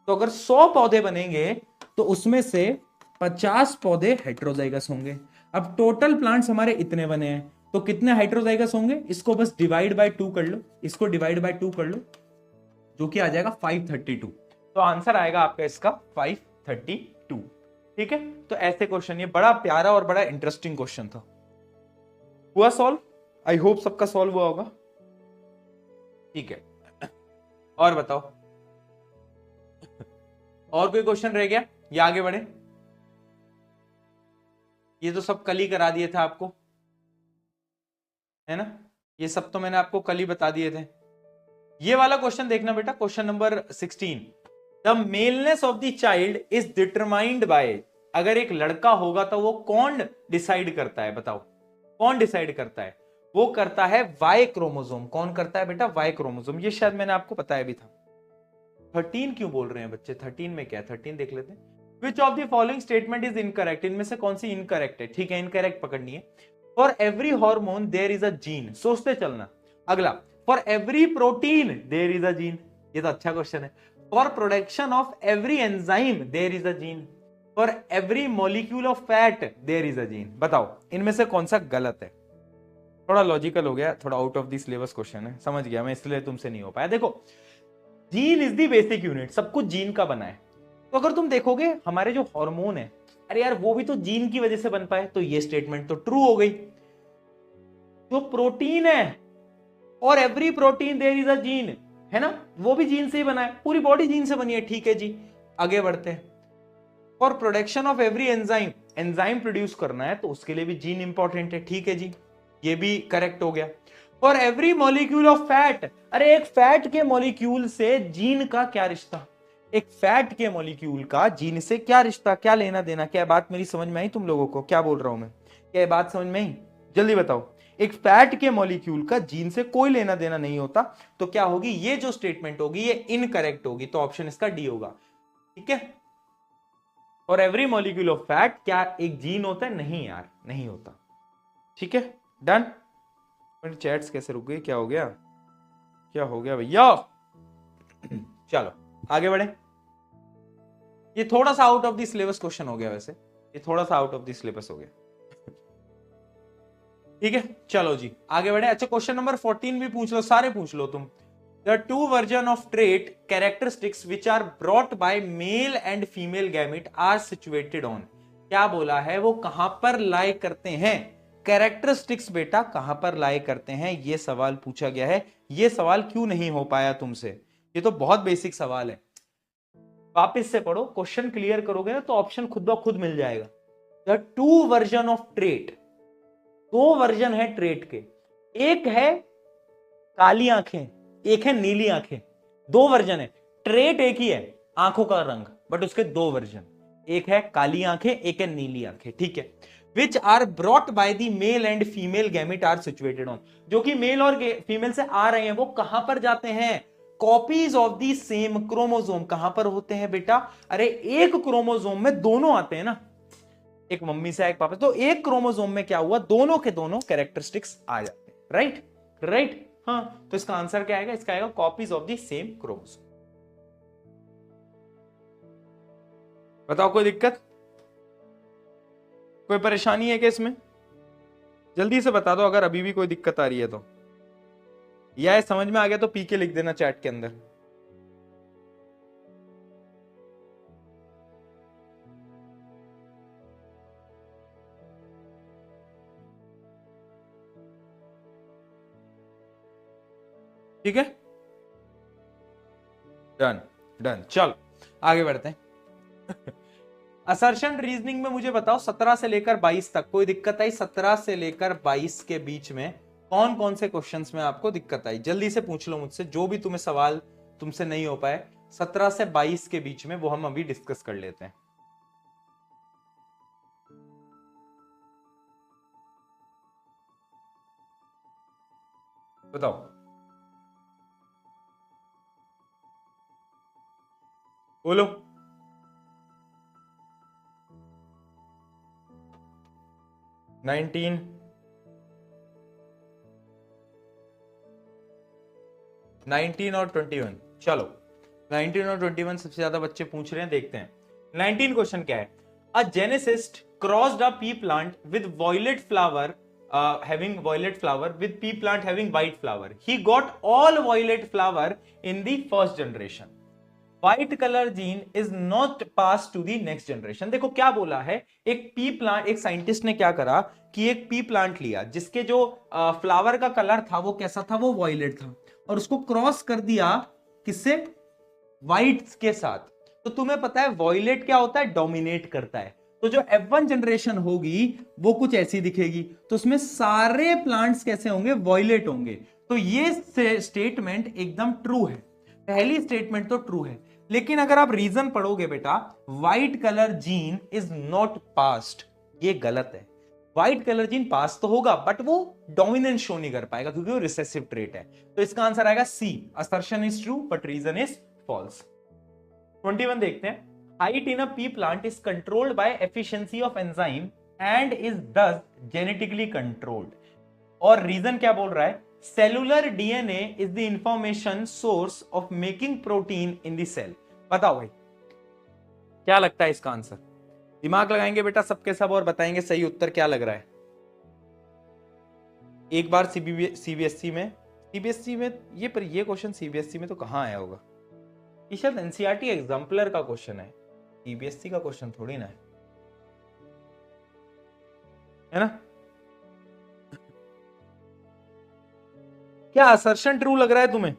तो अगर 100 पौधे बनेंगे तो उसमें से 50 पौधे हेट्रोजाइगस होंगे। अब टोटल प्लांट्स हमारे इतने बने हैं, तो कितने हेट्रोजाइगस होंगे, इसको बस डिवाइड बाय 2 कर लो, इसको डिवाइड बाय 2 कर लो, जो कि आ जाएगा 532। तो आंसर आएगा आपका इसका 532, ठीक है। तो ऐसे क्वेश्चन, ये बड़ा प्यारा और बड़ा इंटरेस्टिंग क्वेश्चन था। हुआ सॉल्व? आई होप सबका सॉल्व हुआ होगा, ठीक है। और बताओ, और कोई क्वेश्चन रह गया या आगे बढ़े? ये तो सब कल ही करा दिए थे आपको, है ना, ये सब तो मैंने आपको कल ही बता दिए थे। ये वाला क्वेश्चन देखना बेटा, question number 16। The maleness of the child is determined by, अगर एक लड़का होगा तो वो कौन डिसाइड करता है, बताओ कौन डिसाइड करता है? वो करता है वाई क्रोमोसोम। कौन करता है बेटा? Y chromosome. ये शायद मैंने आपको बताया भी था। 13 क्यों बोल रहे हैं बच्चे? 13 में क्या है? 13 देख लेते हैं। Which of the following statement is incorrect, इनमें से कौन सी इनकरेक्ट है? ठीक है, इनकरेक्ट पकड़नी है। For every hormone there is a gene, सोचते चलना। अगला, for every protein there is a gene, ये तो अच्छा क्वेश्चन है। For production of every enzyme there is a gene, for every molecule of fat there is a gene. बताओ इनमें से कौन सा गलत है? थोड़ा लॉजिकल हो गया, थोड़ा out of the syllabus question है, समझ गया मैं, इसलिए तुमसे नहीं हो पाया। देखो, gene is the basic unit, सब कुछ जीन का बना है। तो अगर तुम देखोगे हमारे जो हार्मोन है, अरे यार वो भी तो जीन की वजह से बन पाए, तो ये स्टेटमेंट तो ट्रू हो गई। जो प्रोटीन है, और every protein there is a gene, है ना, वो भी जीन से ही बना है, पूरी बॉडी जीन से बनी है। ठीक है जी, आगे बढ़ते हैं। For production of every enzyme, enzyme produce करना है तो उसके लिए भी जीन इंपॉर्टेंट है। ठीक है जी, ये भी करेक्ट हो गया। For every molecule of fat, अरे एक फैट के मॉलिक्यूल से जीन का क्या रिश्ता? एक फैट के मॉलिक्यूल का जीन से क्या रिश्ता, क्या लेना देना? क्या बात मेरी समझ में आई तुम लोगों को? क्या बोल रहा हूं मैं? क्या बात समझ में आई? जल्दी बताओ। एक फैट के मॉलिक्यूल का जीन से कोई लेना देना नहीं होता, तो क्या होगी? ये जो स्टेटमेंट होगी ये इनकरेक्ट होगी, तो ऑप्शन इसका डी होगा। ठीक है, और एवरी मॉलिक्यूल ऑफ फैट क्या एक जीन होता है? नहीं यार, नहीं होता। ठीक है, डन। चैट्स कैसे रुक गई? क्या हो गया? क्या हो गया भैया? चलो आगे बढ़े। ये थोड़ा सा out of the syllabus question हो गया, वैसे ये थोड़ा सा आउट ऑफ द सिलेबस हो गया। ठीक है, चलो जी आगे बढ़े। अच्छा, क्वेश्चन नंबर 14 भी पूछ लो, सारे पूछ लो तुम। The two version of trait characteristics which are brought by male and female gamete are situated on, क्या बोला है? वो कहां पर लाई करते हैं? कैरेक्टरिस्टिक्स बेटा कहां पर लाई करते हैं, ये सवाल पूछा गया है। ये सवाल क्यों नहीं हो पाया तुमसे? ये तो बहुत बेसिक सवाल है। वापिस से पढ़ो, क्वेश्चन क्लियर करोगे ना तो ऑप्शन खुद ब खुद मिल जाएगा। The two version of trait, दो वर्जन है ट्रेट के। एक है काली आंखें, एक है नीली आंखें, दो वर्जन है। ट्रेट एक ही है, आंखों का रंग, बट उसके दो वर्जन, एक है काली आंखें, एक है नीली आंखें। ठीक है, which are brought by the male and female gamete are situated on, जो कि मेल और फीमेल से आ रहे हैं, वो कहां पर जाते हैं? Copies of the same chromosome. कहां पर होते हैं बेटा? अरे एक क्रोमोसोम में दोनों आते हैं ना, एक मम्मी से एक पापा, तो एक क्रोमोसोम में क्या हुआ? दोनों के दोनों कैरेक्टरिस्टिक्स आ जाते हैं। राइट राइट, हाँ, तो इसका आंसर क्या आएगा? इसका आएगा copies of the same chromosome. बताओ कोई दिक्कत, कोई परेशानी है क्या इसमें? जल्दी से बता दो अगर अभी भी कोई दिक्कत आ रही है तो, या समझ में आ गया तो पी के लिख देना चैट के अंदर। ठीक है, डन डन, चलो आगे बढ़ते हैं। असर्शन रीजनिंग में मुझे बताओ 17 से लेकर 22 तक कोई दिक्कत आई? 17 से लेकर 22 के बीच में कौन कौन से क्वेश्चंस में आपको दिक्कत आई? जल्दी से पूछ लो मुझसे, जो भी तुम्हें सवाल तुमसे नहीं हो पाए 17 से 22 के बीच में, वो हम अभी डिस्कस कर लेते हैं। बताओ, बोलो। 19, 19 और 21, चलो 19 और 21 सबसे ज्यादा बच्चे पूछ रहे हैं, देखते हैं। 19 क्वेश्चन क्या है? A geneticist crossed a pea plant with violet flower having violet flower with pea plant having white flower. He got all violet flower in the first generation. White color gene is not passed to the next generation. देखो क्या बोला है, एक पी प्लांट, एक साइंटिस्ट ने क्या करा कि एक पी प्लांट लिया जिसके जो फ्लावर का कलर था वो कैसा था? वो वॉयलेट था, और उसको क्रॉस कर दिया किससे? व्हाइट के साथ। तो तुम्हें पता है वॉयलेट क्या होता है? डोमिनेट करता है। तो जो F1 जनरेशन होगी वो कुछ ऐसी दिखेगी, तो उसमें सारे प्लांट्स कैसे होंगे, वॉयलेट होंगे। तो ये स्टेटमेंट एकदम ट्रू है, पहली स्टेटमेंट तो ट्रू है। लेकिन अगर आप रीजन पढ़ोगे बेटा, white colour gene is not passed, ये गलत है। व्हाइट कलर जीन पास तो होगा बट वो डोमिनेंस शो नहीं कर पाएगा क्योंकि वो रिसेसिव ट्रेट है। तो इसका आंसर आएगा C, assertion is true but reason is false. 21 देखते हैं। Height in a pea plant is controlled by efficiency of enzyme and is thus genetically controlled. और रीजन क्या बोल रहा है, cellular DNA is the information source of making protein in the cell. बताओ भाई क्या लगता है इसका आंसर, दिमाग लगाएंगे बेटा सबके सब और बताएंगे सही उत्तर क्या लग रहा है। एक बार सीबीएसई में ये पर ये क्वेश्चन सीबीएसई में तो कहां आया होगा, ये शायद एनसीईआरटी एग्जाम्पलर का क्वेश्चन है, सीबीएसई का क्वेश्चन थोड़ी ना है ना। क्या असर्शन ट्रू लग रहा है तुम्हें?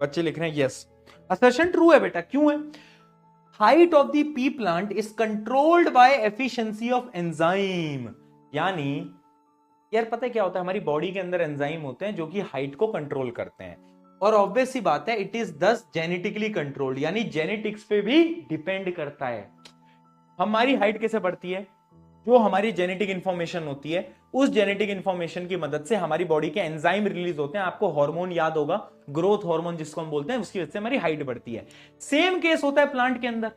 बच्चे लिख रहे हैं यस, असर्शन ट्रू है बेटा। क्यों है? Height of the P plant is controlled by efficiency of enzyme. यानी यार पता है क्या होता है, हमारी बॉडी के अंदर एंजाइम होते हैं जो कि हाइट को कंट्रोल करते हैं, और ऑब्वियस सी बात है it is thus genetically controlled, यानी जेनेटिक्स पे भी डिपेंड करता है। हमारी हाइट कैसे बढ़ती है, जो हमारी जेनेटिक इंफॉर्मेशन होती है उस जेनेटिक इंफॉर्मेशन की मदद से हमारी बॉडी के एंजाइम रिलीज होते हैं। आपको हार्मोन याद होगा, ग्रोथ हार्मोन जिसको हम बोलते हैं, उसकी वजह से हमारी हाइट बढ़ती है। सेम केस होता है प्लांट के अंदर।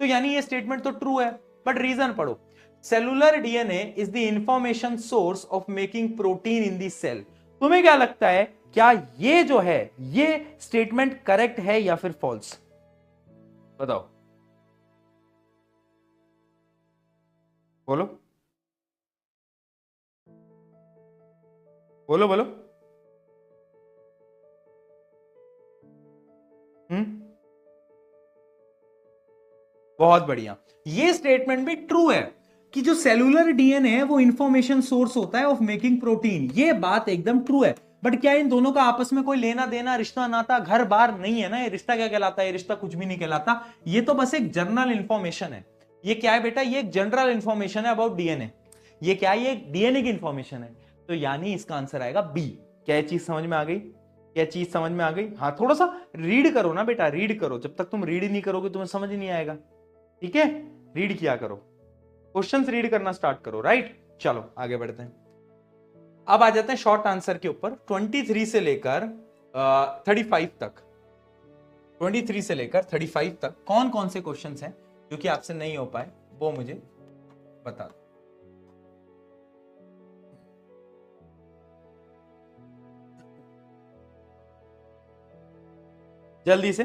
तो यानी ये स्टेटमेंट तो ट्रू है बट रीजन पढ़ो, cellular DNA is the information source of making protein in the cell. तुम्हें क्या लगता है, क्या ये जो है ये स्टेटमेंट करेक्ट है या फिर फॉल्स? बताओ, बोलो बोलो बोलो। बहुत बढ़िया, ये स्टेटमेंट भी ट्रू है कि जो सेलुलर डीएनए है वो इंफॉर्मेशन सोर्स होता है ऑफ मेकिंग प्रोटीन। ये बात एकदम ट्रू है। बट क्या इन दोनों का आपस में कोई लेना देना, रिश्ता नाता, घर बार नहीं है ना। ये रिश्ता क्या कहलाता है? ये रिश्ता कुछ भी नहीं कहलाता, ये तो बस एक जनरल इंफॉर्मेशन है। ये क्या है बेटा? ये एक जनरल इंफॉर्मेशन है अबाउट डीएनए। ये क्या है? ये डीएनए की इंफॉर्मेशन है। तो यानी इसका आंसर आएगा बी। क्या चीज समझ में आ गई? क्या चीज समझ में आ गई? हाँ, थोड़ा सा रीड करो ना बेटा, रीड करो। जब तक तुम रीड नहीं करोगे तुम्हें समझ नहीं आएगा, ठीक है? रीड किया करो, क्वेश्चंस रीड करना स्टार्ट करो, राइट? चलो आगे बढ़ते हैं। अब आ जाते हैं शॉर्ट आंसर के ऊपर। 23 से लेकर 35 तक, 23 से लेकर 35 तक कौन कौन से क्वेश्चंस हैं जो कि आपसे नहीं हो पाए वो मुझे बता दो। जल्दी से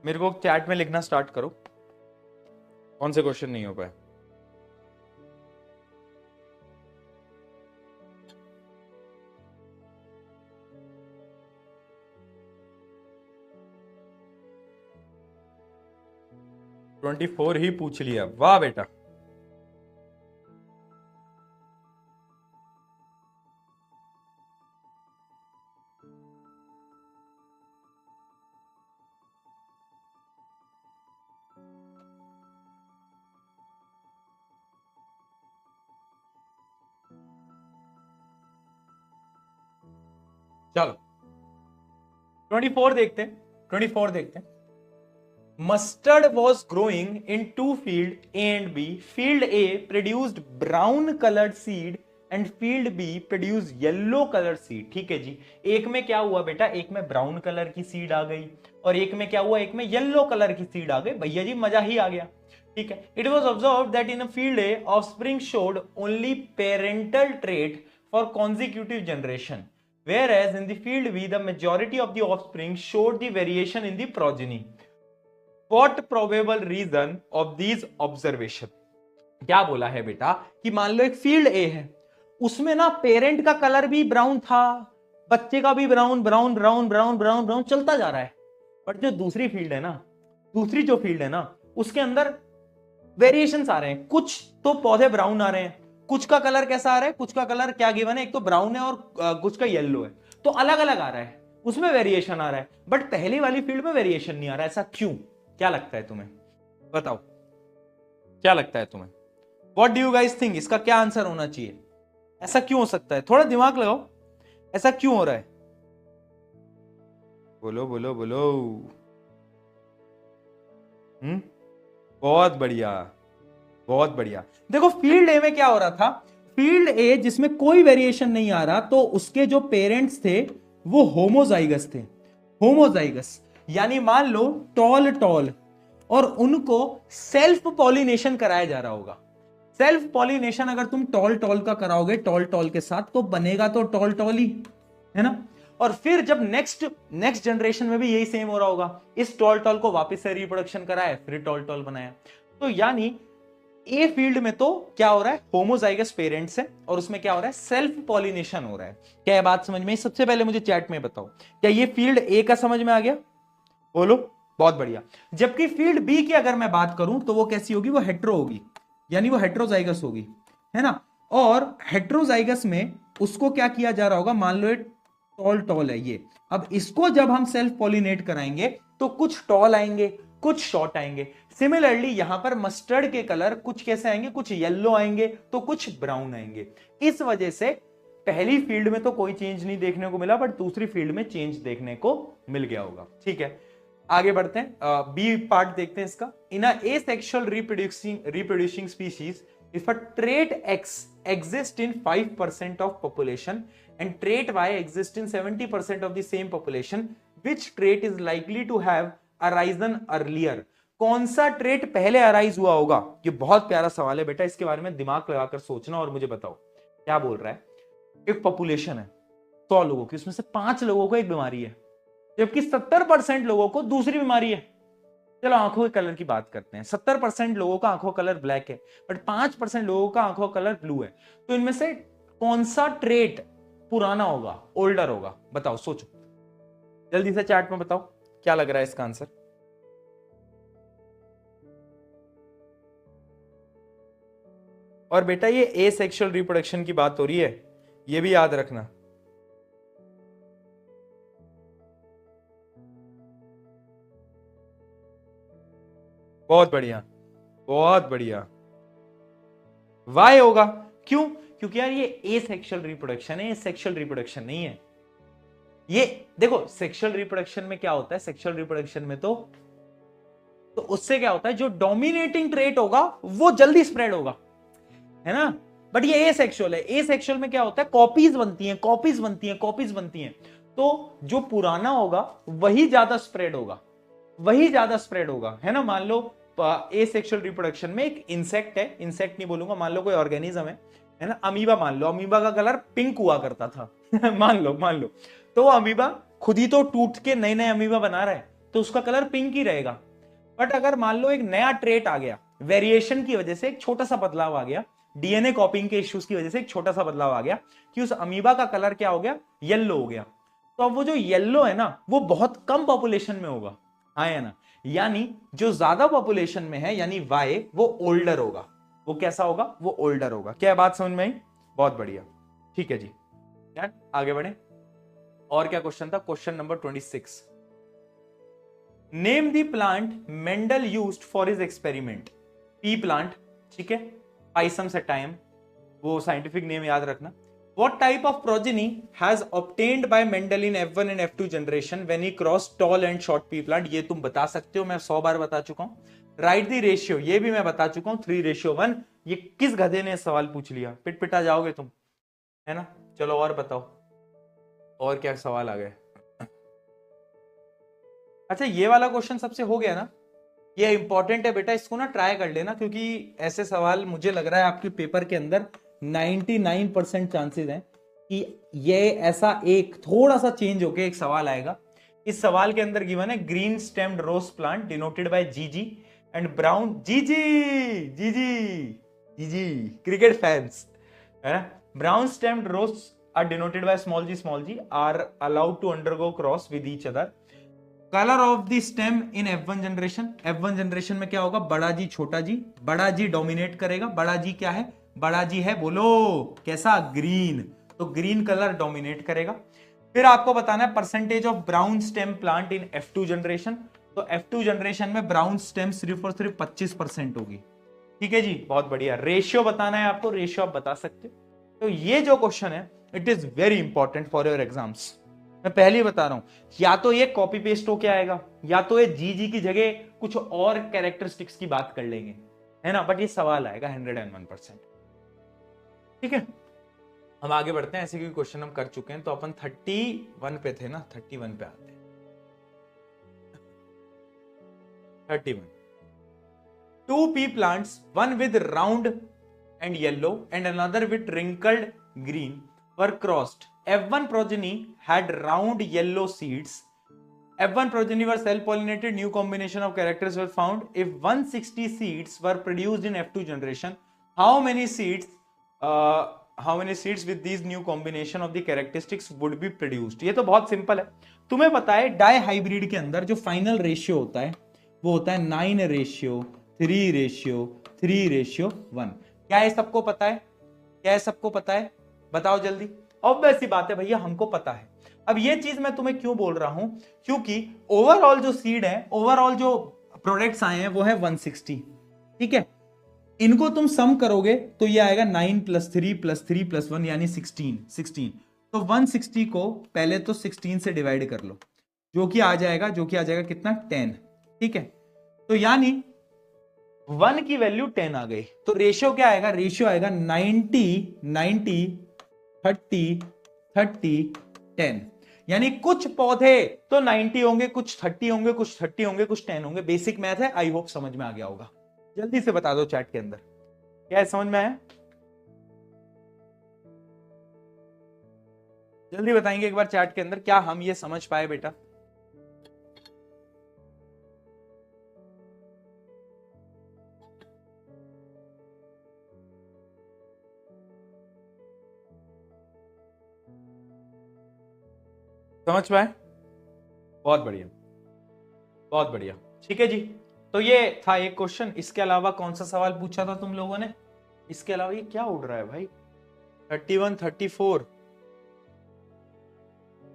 मेरे को चैट में लिखना स्टार्ट करो कौन से क्वेश्चन नहीं हो पाए। ट्वेंटी 24 ही पूछ लिया, वाह बेटा। चलो 24 देखते हैं, 24 देखते हैं। Mustard was growing in two field A and B. Field A produced brown colored seed and field B produced yellow colored seed. ठीक है जी, एक में क्या हुआ बेटा? एक में ब्राउन कलर की सीड आ गई और एक में क्या हुआ? एक में येलो कलर की सीड आ गई। भैया जी मजा ही आ गया, ठीक है। It was observed that in a field A, offspring showed only parental trait for consecutive generation, whereas in the field B, the majority of the offspring showed the variation in the progeny. What probable reason of these observation? क्या बोला है बेटा कि मान लो एक फील्ड ए है, उसमें ना पेरेंट का कलर भी ब्राउन था, बच्चे का भी brown brown brown brown brown brown चलता जा रहा है। बट जो दूसरी फील्ड है ना, दूसरी जो फील्ड है ना, उसके अंदर वेरिएशंस आ रहे हैं। कुछ तो पौधे ब्राउन आ रहे हैं, कुछ का कलर कैसा आ रहा है, कुछ का कलर क्या गिवन है, एक तो ब्राउन है और कुछ का येलो है, तो अलग अलग आ रहा है। उसमें वेरिएशन आ रहा है, बट पहली वाली फील्ड में वेरिएशन नहीं आ रहा है। ऐसा क्यों? क्या लगता है तुम्हें? बताओ क्या लगता है तुम्हें? What do you guys think? इसका क्या आंसर होना चाहिए? ऐसा क्यों हो सकता है? थोड़ा दिमाग लगाओ, ऐसा क्यों हो रहा है? बोलो बोलो बोलो। बहुत बढ़िया, बहुत बढ़िया। देखो फील्ड ए में क्या हो रहा था, फील्ड ए जिसमें कोई वेरिएशन नहीं आ रहा, तो उसके जो पेरेंट्स थे वो होमोजाइगस थे। होमोजाइगस यानी मान लो टॉल टॉल, और उनको सेल्फ पॉलिनेशन कराया जा रहा होगा। सेल्फ पॉलिनेशन अगर तुम टॉल टॉल का कराओगे टॉल टॉल के साथ, तो बनेगा तो टॉल टॉल ही, है ना। और फिर जब नेक्स्ट जनरेशन में भी यही सेम हो रहा होगा, इस टॉल टॉल को वापस से रिप्रोडक्शन कराया, फिर टॉल टॉल बनाया। तो यानी ए फील्ड में तो क्या हो रहा है, होमोजाइगस पेरेंट्स है, और उसमें क्या हो रहा है, सेल्फ पॉलिनेशन हो रहा है। क्या ये बात समझ में? सबसे पहले मुझे चैट में बताओ, क्या ये फील्ड ए का समझ में आ गया? बोलो। बहुत बढ़िया। जबकि फील्ड बी की अगर मैं बात करूं तो वो कैसी होगी, वो हेट्रो होगी, यानी वो हेट्रोजाइगस होगी, है ना। और हेट्रोजाइगस में उसको क्या किया जा रहा होगा, मान लो टॉल टॉल है ये, अब इसको जब हम सेल्फ पॉलिनेट कराएंगे तो कुछ टॉल आएंगे, कुछ शॉर्ट आएंगे। सिमिलरली यहां पर मस्टर्ड के कलर कुछ कैसे आएंगे, कुछ येलो आएंगे तो कुछ ब्राउन आएंगे। इस वजह से पहली फील्ड में तो कोई चेंज नहीं देखने को मिला, बट दूसरी फील्ड में चेंज देखने को मिल गया होगा। ठीक है, आगे बढ़ते हैं, बी पार्ट देखते हैं इसका। In a asexual reproducing species, if a trait X exists in 5% of population and trait Y exists in 70% of the same population, which trait is likely to have arisen earlier? कौन सा ट्रेट पहले अराइज हुआ होगा? ये बहुत प्यारा सवाल है बेटा, इसके बारे में दिमाग लगाकर सोचना और मुझे बताओ क्या बोल रहा है। एक पॉपुलेशन है 100 लोगों की, उसमें से 5 लोगों को एक बीमारी है, जबकि 70% लोगों को दूसरी बीमारी है। चलो आंखों के कलर की बात करते हैं। 70% लोगों का आंखों का कलर ब्लैक है, बट 5% लोगों का आंखों का कलर ब्लू है। तो इनमें से कौन सा ट्रेट पुराना होगा, ओल्डर होगा? बताओ, सोचो जल्दी से चैट में बताओ क्या लग रहा है इसका आंसर। और बेटा ये एसेक्सुअल रिप्रोडक्शन की बात हो रही है, ये भी याद रखना। बहुत बढ़िया, बहुत बढ़िया। वाई होगा। क्यों? क्योंकि यार ये एसेक्सुअल रिप्रोडक्शन है, सेक्सुअल रिप्रोडक्शन नहीं है। ये देखो सेक्सुअल रिप्रोडक्शन में क्या होता है, सेक्सुअल रिप्रोडक्शन में तो उससे क्या होता है, जो डोमिनेटिंग ट्रेट होगा वो जल्दी स्प्रेड होगा, है ना। बट ये एसेक्सुअल है। एसेक्सुअल में क्या होता है, कॉपीज बनती हैं, कॉपीज बनती हैं, कॉपीज बनती हैं। तो जो पुराना होगा वही ज्यादा स्प्रेड होगा, वही ज्यादा स्प्रेड होगा, है ना। मान लो एसेक्सुअल रिप्रोडक्शन में एक इंसेक्ट है, इंसेक्ट नहीं बोलूंगा, मान लो कोई ऑर्गेनिज्म है ना, अमीबा मान लो, अमीबा का कलर पिंक हुआ करता था मान लो तो अमीबा खुद ही तो टूट के नए नए अमीबा बना रहा है, तो उसका कलर पिंक ही रहेगा। बट अगर मान लो एक नया ट्रेट आ गया, वेरिएशन की वजह से एक छोटा सा बदलाव आ गया, डीएनए कॉपिंग के इश्यूज की वजह से एक छोटा सा बदलाव आ गया कि उस अमीबा का कलर क्या हो गया, येलो हो गया। तो अब वो जो येलो है ना, वो बहुत कम पॉपुलेशन में होगा, हाँ या ना। यानी जो ज्यादा पॉपुलेशन में है, यानी वाई, वो ओल्डर होगा। वो कैसा होगा, वो ओल्डर होगा। क्या बात समझ में आई? बहुत बढ़िया। ठीक है जी, क्या आगे बढ़े। और क्या क्वेश्चन था, question number 26। Name the plant Mendel used for his experiment. P plant, ठीक है, पाइसम सेटाइम, वो साइंटिफिक नेम याद रखना। What type of progeny has obtained by Mendel in F1 and F2 generation when he crossed tall and short pea plant? ये तुम बता सकते हो, मैं 100 बार बता चुका हूं। Write the ratio, ये भी मैं बता चुका हूं, 3:1। ये किस गधे ने सवाल पूछ लिया, पिट पिटा जाओगे तुम, है ना। चलो और बताओ, और क्या सवाल आ गए। अच्छा ये वाला क्वेश्चन सबसे हो गया ना, ये इंपॉर्टेंट है बेटा, इसको ना ट्राई कर लेना, क्योंकि ऐसे सवाल मुझे लग रहा है आपके पेपर के अंदर 99% चांसेस हैं कि ये ऐसा एक थोड़ा सा चेंज होके एक सवाल आएगा। इस सवाल के अंदर गिवन है green stemmed rose plant denoted by GG and brown GG cricket fans, है ना। Brown stemmed rose are denoted by small G are allowed to undergo cross with each other. Colour of the stem in F1 generation, F1 generation में क्या होगा, बड़ा जी छोटा जी, बड़ा जी डोमिनेट करेगा। बड़ा जी क्या है, बड़ा जी है, बोलो कैसा, ग्रीन, तो ग्रीन कलर डोमिनेट करेगा। फिर आपको बताना है percentage of brown stem plant in F2 generation. तो F2 जनरेशन में ब्राउन स्टेम सिर्फ और सिर्फ 25% होगी। ठीक है जी, बहुत बढ़िया। रेशियो बताना है आपको, रेशियो आप बता सकते हो। तो ये जो क्वेश्चन है it is very important for your exams. मैं पहले ही बता रहा हूं, या तो ये कॉपी पेस्ट होके आएगा, या तो ये जी की जगह कुछ और कैरेक्टरिस्टिक्स की बात कर लेंगे, है ना, बट ये सवाल आएगा 101%। ठीक है, हम आगे बढ़ते हैं। ऐसे कोई क्वेश्चन हम कर चुके हैं, तो अपन 31 पे थे ना, 31 पे आते हैं। 31 2 pea plants, one with round and yellow and another with wrinkled green, were crossed. F1 progeny had round yellow seeds. F1 progeny were self-pollinated. New combination of characters were found. If 160 seeds were produced in F2 generation, how many seeds with these new combination of the characteristics would be produced? ये तो बहुत सिंपल है। तुम्हें पता है डाई हाइब्रिड के अंदर जो फाइनल रेशियो होता है वो होता है 9:3:3:1। क्या ये सबको पता है? क्या ये सबको पता है? बताओ जल्दी। ऑब्वियस सी बात है भैया, हमको पता है। अब ये चीज मैं तुम्हें क्यों बोल रहा हूं, क्योंकि ओवरऑल जो सीड है, ओवरऑल जो प्रोडक्ट्स आए हैं वो है 160। ठीक है, इनको तुम सम करोगे तो ये आएगा 9 + 3 + 3 + 1 यानी 16। तो 160 को पहले तो 16 से डिवाइड कर लो, जो कि आ जाएगा कितना, 10। ठीक है, तो यानी 1 की वैल्यू 10 आ गई। तो रेशियो क्या आएगा? रेशियो आएगा 90:30:10। यानी कुछ पौधे तो 90 होंगे, कुछ 30 होंगे, कुछ 30 होंगे, कुछ 10 होंगे। बेसिक मैथ है, आई होप समझ में आ गया होगा। जल्दी से बता दो चैट के अंदर, क्या समझ में आया? जल्दी बताएंगे एक बार चैट के अंदर, क्या हम ये समझ पाए बेटा? समझ पाए? बहुत बढ़िया, बहुत बढ़िया। ठीक है जी, तो ये था एक क्वेश्चन। इसके अलावा कौन सा सवाल पूछा था तुम लोगों ने? इसके अलावा ये क्या उड़ रहा है भाई? 31,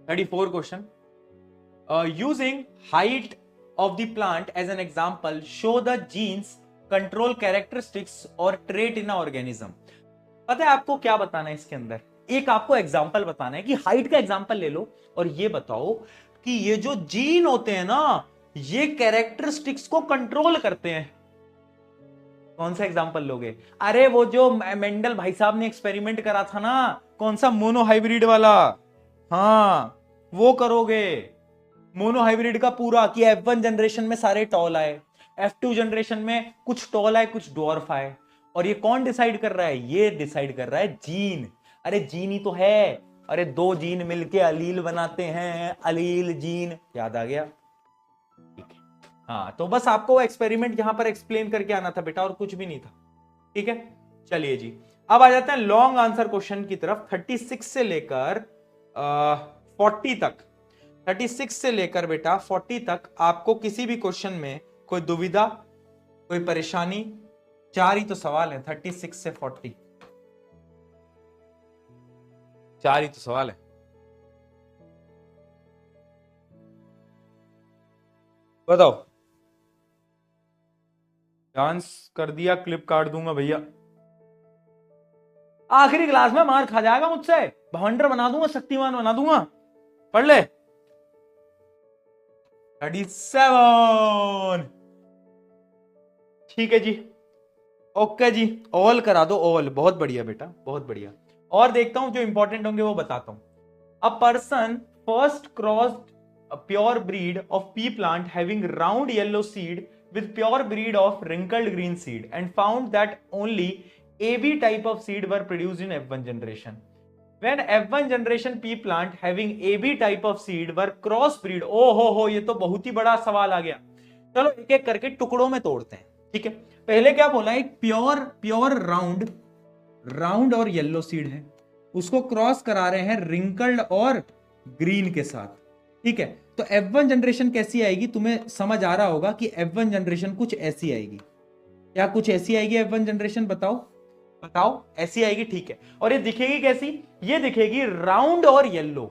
34 question. Using height of the plant as an example, show the genes control characteristics or trait in a organism. पता है आपको क्या बताना है इसके अंदर? एक आपको एग्जांपल बताना है कि हाइट का एग्जांपल ले लो और ये बताओ कि ये जो जीन होते हैं ना, ये कैरेक्टरिस्टिक्स को कंट्रोल करते हैं। कौन सा एग्जांपल लोगे? अरे वो जो मेंडल भाई साहब ने एक्सपेरिमेंट करा था ना, कौन सा, मोनोहाइब्रिड वाला। हाँ, वो करोगे। मोनोहाइब्रिड का पूरा कि F1 जनरेशन में सारे टॉल आए, F2 जनरेशन में कुछ टॉल आए, कुछ डॉर्फ आए। और ये कौन डिसाइड कर रहा है? ये डिसाइड कर रहा है जीन। अरे जीन ही तो है। अरे 2 जीन मिलके अलील बनाते हैं, अलील जीन। याद आ गया? ठीक है, हाँ, तो बस आपको एक्सपेरिमेंट यहां पर एक्सप्लेन करके आना था बेटा, और कुछ भी नहीं था। ठीक है, चलिए जी, अब आ जाते हैं लॉन्ग आंसर क्वेश्चन की तरफ। 36 से लेकर 40 तक, 36 से लेकर बेटा 40 तक आपको किसी भी क्वेश्चन में कोई दुविधा, कोई परेशानी, 4 ही तो सवाल है। 36 से 40 4 ही तो सवाल है। बताओ, डांस कर दिया, क्लिप काट दूंगा भैया। आखिरी क्लास में मार खा जाएगा मुझसे, भवंडर बना दूंगा, शक्तिमान बना दूंगा। पढ़ ले। 37। ठीक है जी, ओके जी, ऑल करा दो, ऑल। बहुत बढ़िया बेटा, बहुत बढ़िया। और देखता हूं जो इंपॉर्टेंट होंगे वो बताता हूं। A person first crossed a pure breed of pea plant having round yellow seed with pure breed of wrinkled green seed and found that only AB type of seed were produced in F1 generation. When F1 generation pea plant having AB type of seed were cross breed, ओ हो, ये तो बहुत ही बड़ा सवाल आ गया। चलो एक एक करके टुकड़ों में तोड़ते हैं। ठीक है, पहले क्या बोला? एक प्योर राउंड और येलो सीड है, उसको क्रॉस करा रहे हैं रिंकल्ड और ग्रीन के साथ। ठीक है, तो F1 जनरेशन कैसी आएगी? तुम्हें समझ आ रहा होगा कि F1 जनरेशन कुछ ऐसी आएगी। क्या कुछ ऐसी आएगी F1 जनरेशन? बताओ बताओ, ऐसी आएगी। ठीक है, और ये दिखेगी कैसी? ये दिखेगी राउंड और येलो।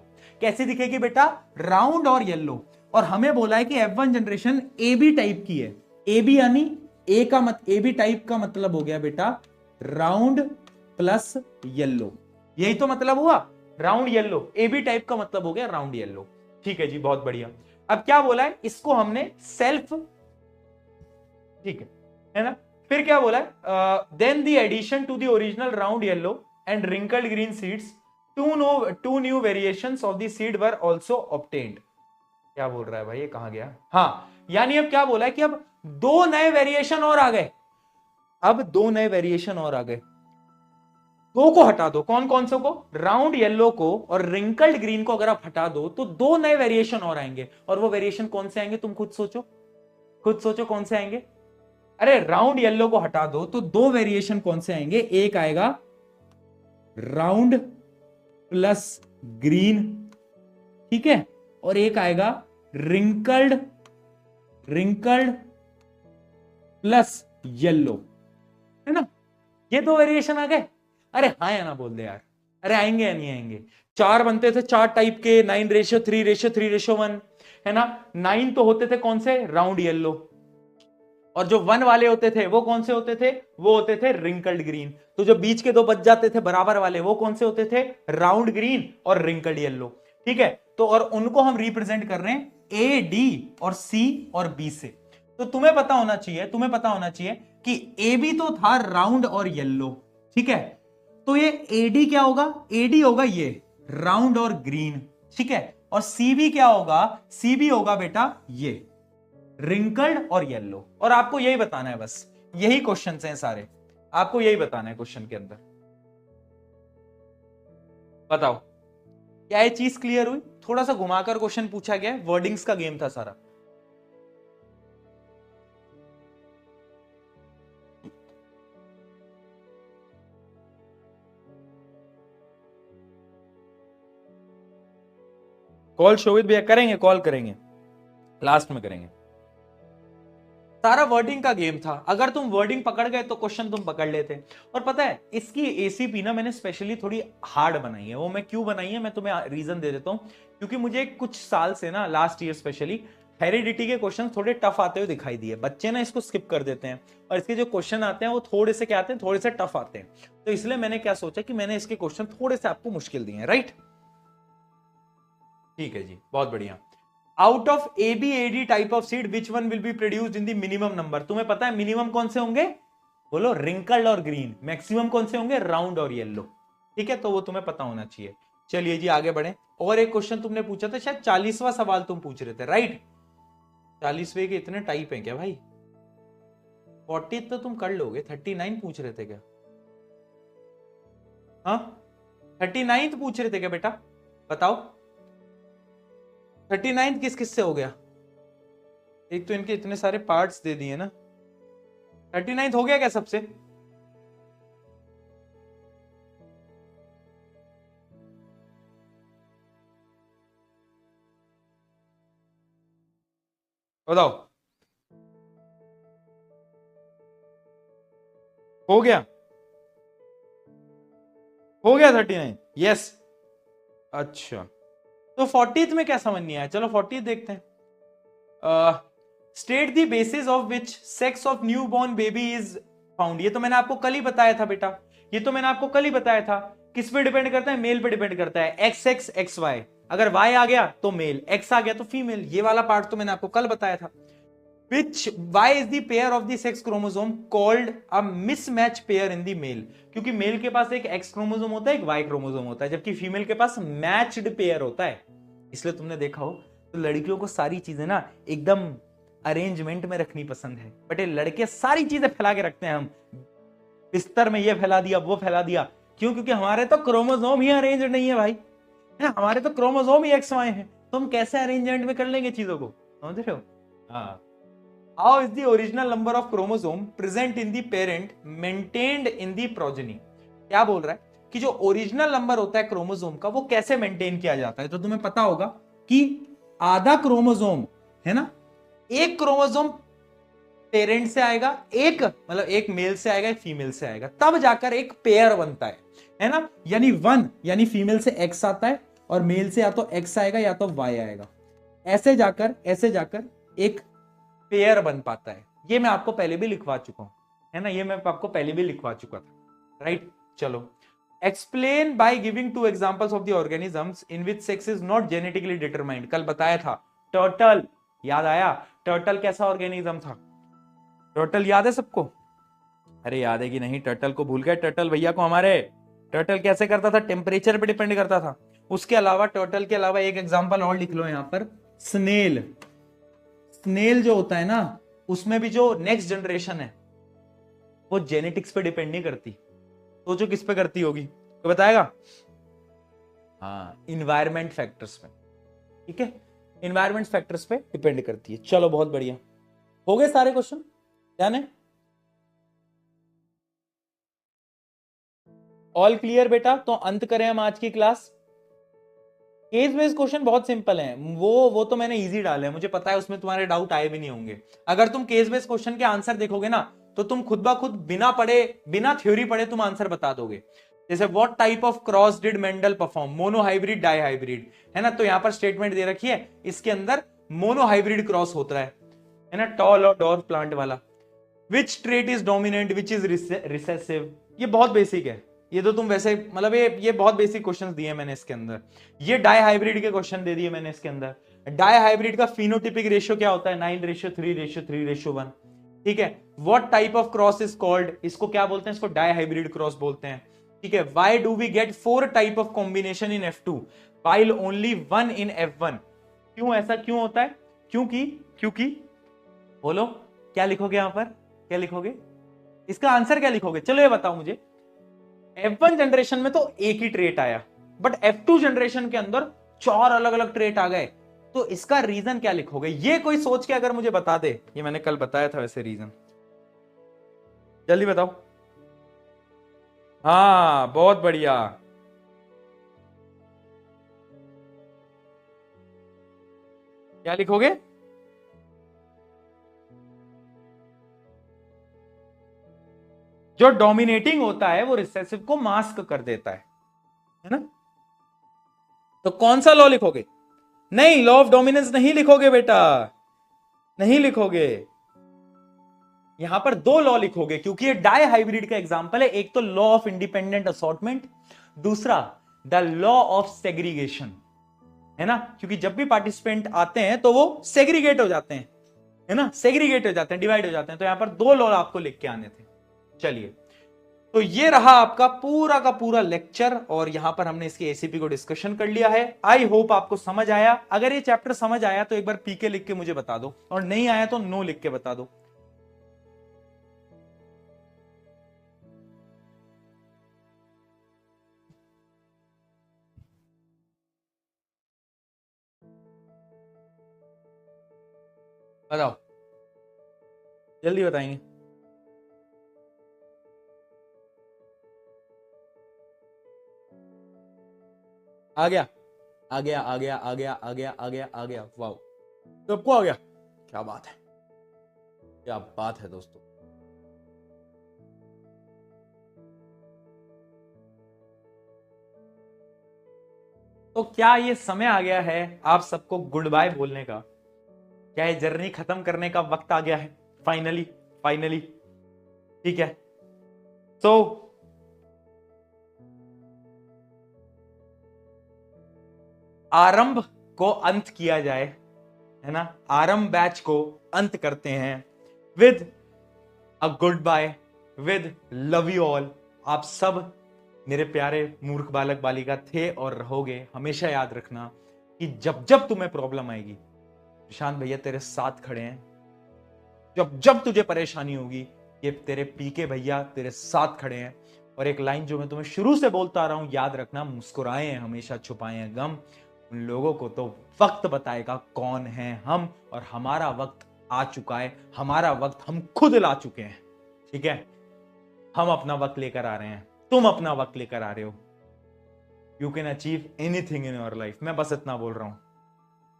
कैसी दिखेगी बेटा? राउंड और येलो। और हमें बोला है कि F1 generation A B type की है। ए बी यानी ए बी टाइप का मतलब हो गया बेटा राउंड प्लस येलो। यही तो मतलब हुआ, round yellow. A B type का मतलब हो गया राउंड येलो। ठीक है जी, बहुत बढ़िया। अब क्या बोला है, इसको हमने सेल्फ, ठीक है ना। फिर क्या बोला है, then the addition to the original round yellow and wrinkled green seeds to new variations of the seed were also obtained. क्या बोल रहा है भाई, ये कहां गया? हाँ, यानी अब क्या बोला है कि अब दो नए वेरिएशन और आ गए। अब दो नए वेरिएशन और आ गए। दो को हटा दो, कौन कौन से को? राउंड येलो को और रिंकल्ड ग्रीन को अगर आप हटा दो तो दो नए वेरिएशन और आएंगे। और वो वेरिएशन कौन से आएंगे? तुम खुद सोचो, खुद सोचो कौन से आएंगे। अरे राउंड येलो को हटा दो तो दो वेरिएशन कौन से आएंगे? एक आएगा राउंड प्लस ग्रीन, ठीक है, और एक आएगा रिंकल्ड प्लस येलो, है ना। ये दो वेरिएशन आ गए। अरे हाँ या ना बोल दे यार, अरे आएंगे या नहीं आएंगे? चार बनते थे, चार टाइप के, 9:3:3:1, है ना। 9 तो होते थे कौन से? Round yellow. और जो 1 वाले होते थे वो कौन से होते थे? वो होते थे रिंकल्ड ग्रीन। तो जो बीच के दो बच जाते थे बराबर वाले, वो कौन से होते थे? राउंड ग्रीन और रिंकल्ड येलो। ठीक है, तो और उनको हम रिप्रेजेंट कर रहे हैं ए, डी और सी और बी से। तो तुम्हें पता होना चाहिए कि ए बी तो था राउंड और येलो, ठीक है। तो ये एडी क्या होगा? एडी होगा ये राउंड और ग्रीन, ठीक है। और सीबी क्या होगा? सीबी होगा बेटा ये रिंकल्ड और येलो। और आपको यही बताना है, बस यही क्वेश्चन हैं सारे, आपको यही बताना है क्वेश्चन के अंदर। बताओ क्या ये चीज क्लियर हुई? थोड़ा सा घुमाकर क्वेश्चन पूछा गया, वर्डिंग्स का गेम था सारा। कॉल शोभित भैया करेंगे, कॉल करेंगे, लास्ट में करेंगे। सारा वर्डिंग का गेम था। अगर तुम वर्डिंग पकड़ गए तो क्वेश्चन तुम पकड़ लेते। और पता है इसकी एसीपी ना मैंने स्पेशली थोड़ी हार्ड बनाई है। वो मैं क्यों बनाई है, मैं तुम्हें रीजन दे देता हूं। क्योंकि मुझे कुछ साल से ना, लास्ट ईयर स्पेशली, हेरिडिटी के क्वेश्चन थोड़े टफ आते हुए दिखाई दिए। बच्चे ना इसको स्किप कर देते हैं और इसके जो क्वेश्चन आते हैं वो थोड़े से क्या आते हैं, थोड़े से टफ आते हैं। तो इसलिए मैंने क्या सोचा कि मैंने इसके क्वेश्चन थोड़े से आपको मुश्किल दिए हैं, राइट। ठीक है जी, बहुत बढ़िया। Out of A B A D type of seed which one will be produced in the minimum number? तुम्हें पता है मिनिमम कौन से होंगे? बोलो रिंकल्ड और ग्रीन। मैक्सिमम कौन से होंगे? राउंड और येलो। ठीक है, तो वो तुम्हें पता होना चाहिए। चलिए जी आगे बढ़े। और एक क्वेश्चन तुमने पूछा था, शायद 40वां सवाल तुम पूछ रहे थे, राइट। 40वें के इतने टाइप हैं क्या भाई? 40 तो तुम कर लोगे, 39 पूछ रहे थे क्या? हाँ 39 पूछ रहे थे क्या बेटा? बताओ 39 किस किस से हो गया? एक तो इनके इतने सारे पार्ट्स दे दिए ना। 39 हो गया क्या सबसे? बताओ हो गया? हो गया 39? यस। अच्छा, तो 40th में क्या समझ नहीं आया? चलो 40th देखते हैं। State the basis of which sex of new born baby is found. ये तो मैंने आपको कल ही बताया था बेटा, ये तो मैंने आपको कल ही बताया था। किस पे डिपेंड करता है? मेल पे डिपेंड करता है। एक्स एक्स एक्स वाई, अगर वाई आ गया तो मेल, एक्स आ गया तो फीमेल। ये वाला पार्ट तो मैंने आपको कल बताया था। Which why is the pair of the sex chromosome called a mismatch pair in the male? क्योंकि मेल के पास एक एक्स क्रोमोसोम होता है, एक वाई क्रोमोसोम होता है, जबकि फीमेल के पास मैच्ड पेयर होता है। इसलिए तुमने देखा हो तो लड़कियों को सारी चीजें ना एकदम अरेंजमेंट में रखनी पसंद है, बट ये लड़के सारी चीजें फैला के रखते हैं। हम बिस्तर में ये फैला दिया, वो फैला दिया। क्यों? क्योंकि हमारे तो क्रोमोसोम ही अरेंज नहीं है भाई, है हमारे तो क्रोमोसोम ही एक्स वाई है। तो हम कैसे अरेंजमेंट में कर लेंगे चीजों को? समझ रहे हो? हाँ। How is the original number of chromosome present in the parent maintained in the progeny? क्या बोल रहा है कि जो ओरिजिनल नंबर होता है क्रोमोसोम का वो कैसे मेंटेन किया जाता है? तो तुम्हें पता होगा कि आधा क्रोमोसोम है ना, एक क्रोमोसोम पेरेंट से आएगा, एक मतलब एक मेल से आएगा, एक फीमेल से आएगा, तब जाकर एक पेयर बनता है ना। यानी 1 यानी फीमेल से एक्स आता है और मेल से या तो एक्स आएगा या तो वाई आएगा। ऐसे जाकर एक पेयर बन पाता है। ये मैं आपको पहले भी लिखवा चुका हूं, है ना, ये मैं आपको पहले भी लिखवा चुका था, राइट। चलो, explain by giving 2 examples of the organisms in which sex is not genetically determined. कल बताया था टर्टल, याद आया? टर्टल कैसा ऑर्गेनिज्म था? टर्टल याद है सबको? अरे याद है कि नहीं? टर्टल को भूल गए? टर्टल भैया को हमारे, टर्टल कैसे करता था? टेम्परेचर पे डिपेंड करता था। उसके अलावा, टर्टल के अलावा एक एग्जांपल और लिख लो यहां पर, स्नेल। स्नेल जो होता है ना, उसमें भी जो नेक्स्ट जनरेशन है वो जेनेटिक्स पे डिपेंड नहीं करती। तो जो किस पे करती होगी तो बताएगा? हाँ, इन्वायरमेंट फैक्टर्स पे, ठीक है, इन्वायरमेंट फैक्टर्स पे डिपेंड करती है। चलो बहुत बढ़िया, हो गए सारे क्वेश्चन, ध्यान है? ऑल क्लियर बेटा? तो अंत करें हम आज की क्लास। केस बेस्ड क्वेश्चन बहुत सिंपल है, वो तो मैंने इजी डाले हैं, मुझे पता है उसमें तुम्हारे डाउट आए भी नहीं होंगे। अगर तुम केस बेस्ड क्वेश्चन के आंसर देखोगे ना, तो तुम खुद ब खुद बिना पढ़े, बिना थ्योरी पढ़े तुम आंसर बता दोगे। जैसे what type of cross did Mendel perform? Monohybrid, dihybrid, है ना। तो यहां पर स्टेटमेंट दे रखी है, इसके अंदर मोनोहाइब्रिड क्रॉस होता है ना, टॉल और डॉर्फ प्लांट वाला। Which trait is dominant, which is recessive? ये बहुत बेसिक है, ये तो तुम वैसे मतलब ये बहुत बेसिक क्वेश्चंस दिए मैंने इसके अंदर। ये डाई हाइब्रिड के क्वेश्चन दे दिए मैंने इसके अंदर। डाई हाइब्रिड का फिनोटिपिक रेशियो क्या होता है? 9:3:3:1, ठीक है। What type of cross is called? इसको क्या बोलते हैं? इसको डाई हाइब्रिड क्रॉस बोलते हैं, ठीक है। Why do we get 4 type of combination in F2 while only 1 in F1? क्यों ऐसा क्यों होता है? क्योंकि बोलो, क्या लिखोगे यहां पर? क्या लिखोगे? इसका आंसर क्या लिखोगे? चलो ये बताओ मुझे। F1 जनरेशन में तो एक ही ट्रेट आया, बट F2 जनरेशन के अंदर 4 अलग अलग ट्रेट आ गए, तो इसका रीजन क्या लिखोगे? ये कोई सोच के अगर मुझे बता दे, ये मैंने कल बताया था वैसे रीजन, जल्दी बताओ। हाँ बहुत बढ़िया, क्या लिखोगे? जो डोमिनेटिंग होता है वो रिसेसिव को मास्क कर देता है ना। तो कौन सा लॉ लिखोगे? नहीं, लॉ ऑफ डोमिनेंस नहीं लिखोगे बेटा, नहीं लिखोगे। यहां पर 2 लॉ लिखोगे, क्योंकि ये डाई हाइब्रिड का एग्जांपल है। एक तो लॉ ऑफ इंडिपेंडेंट असॉर्टमेंट, दूसरा द लॉ ऑफ सेग्रीगेशन, है ना। क्योंकि जब भी पार्टिसिपेंट आते हैं तो वो सेग्रीगेट हो जाते हैं, है ना, सेग्रीगेट हो जाते हैं, डिवाइड हो जाते हैं। तो यहां पर 2 लॉ आपको लिख के आने थे। चलिए, तो ये रहा आपका पूरा का पूरा लेक्चर, और यहां पर हमने इसके एसीपी को डिस्कशन कर लिया है। आई होप आपको समझ आया। अगर ये चैप्टर समझ आया तो एक बार पीके लिख के मुझे बता दो, और नहीं आया तो नो लिख के बता दो। बताओ, जल्दी बताएंगे। आ गया, आ गया, आ गया, आ गया, आ गया, आ गया, आ गया, वाह, सबको आ गया, क्या बात है, क्या बात है दोस्तों। तो क्या ये समय आ गया है आप सबको गुड बाय बोलने का? क्या ये जर्नी खत्म करने का वक्त आ गया है? फाइनली, फाइनली, ठीक है। तो आरंभ को अंत किया जाए, है ना। आरंभ बैच को अंत करते हैं with a goodbye, with love you all. आप सब मेरे प्यारे मूर्ख बालक बालिका थे और रहोगे। हमेशा याद रखना कि जब जब तुम्हें प्रॉब्लम आएगी, प्रशांत भैया तेरे साथ खड़े हैं। जब जब तुझे परेशानी होगी, ये तेरे पीके भैया तेरे साथ खड़े हैं। और एक लाइन जो मैं तुम्हें शुरू से बोलता आ रहा हूं, याद रखना, मुस्कुराए हैं हमेशा, छुपाए हैं गम। उन लोगों को तो वक्त बताएगा कौन है हम, और हमारा वक्त आ चुका है। हमारा वक्त हम खुद ला चुके हैं, ठीक है। हम अपना वक्त लेकर आ रहे हैं, तुम अपना वक्त लेकर आ रहे हो। You can achieve anything in your life. मैं बस इतना बोल रहा हूं।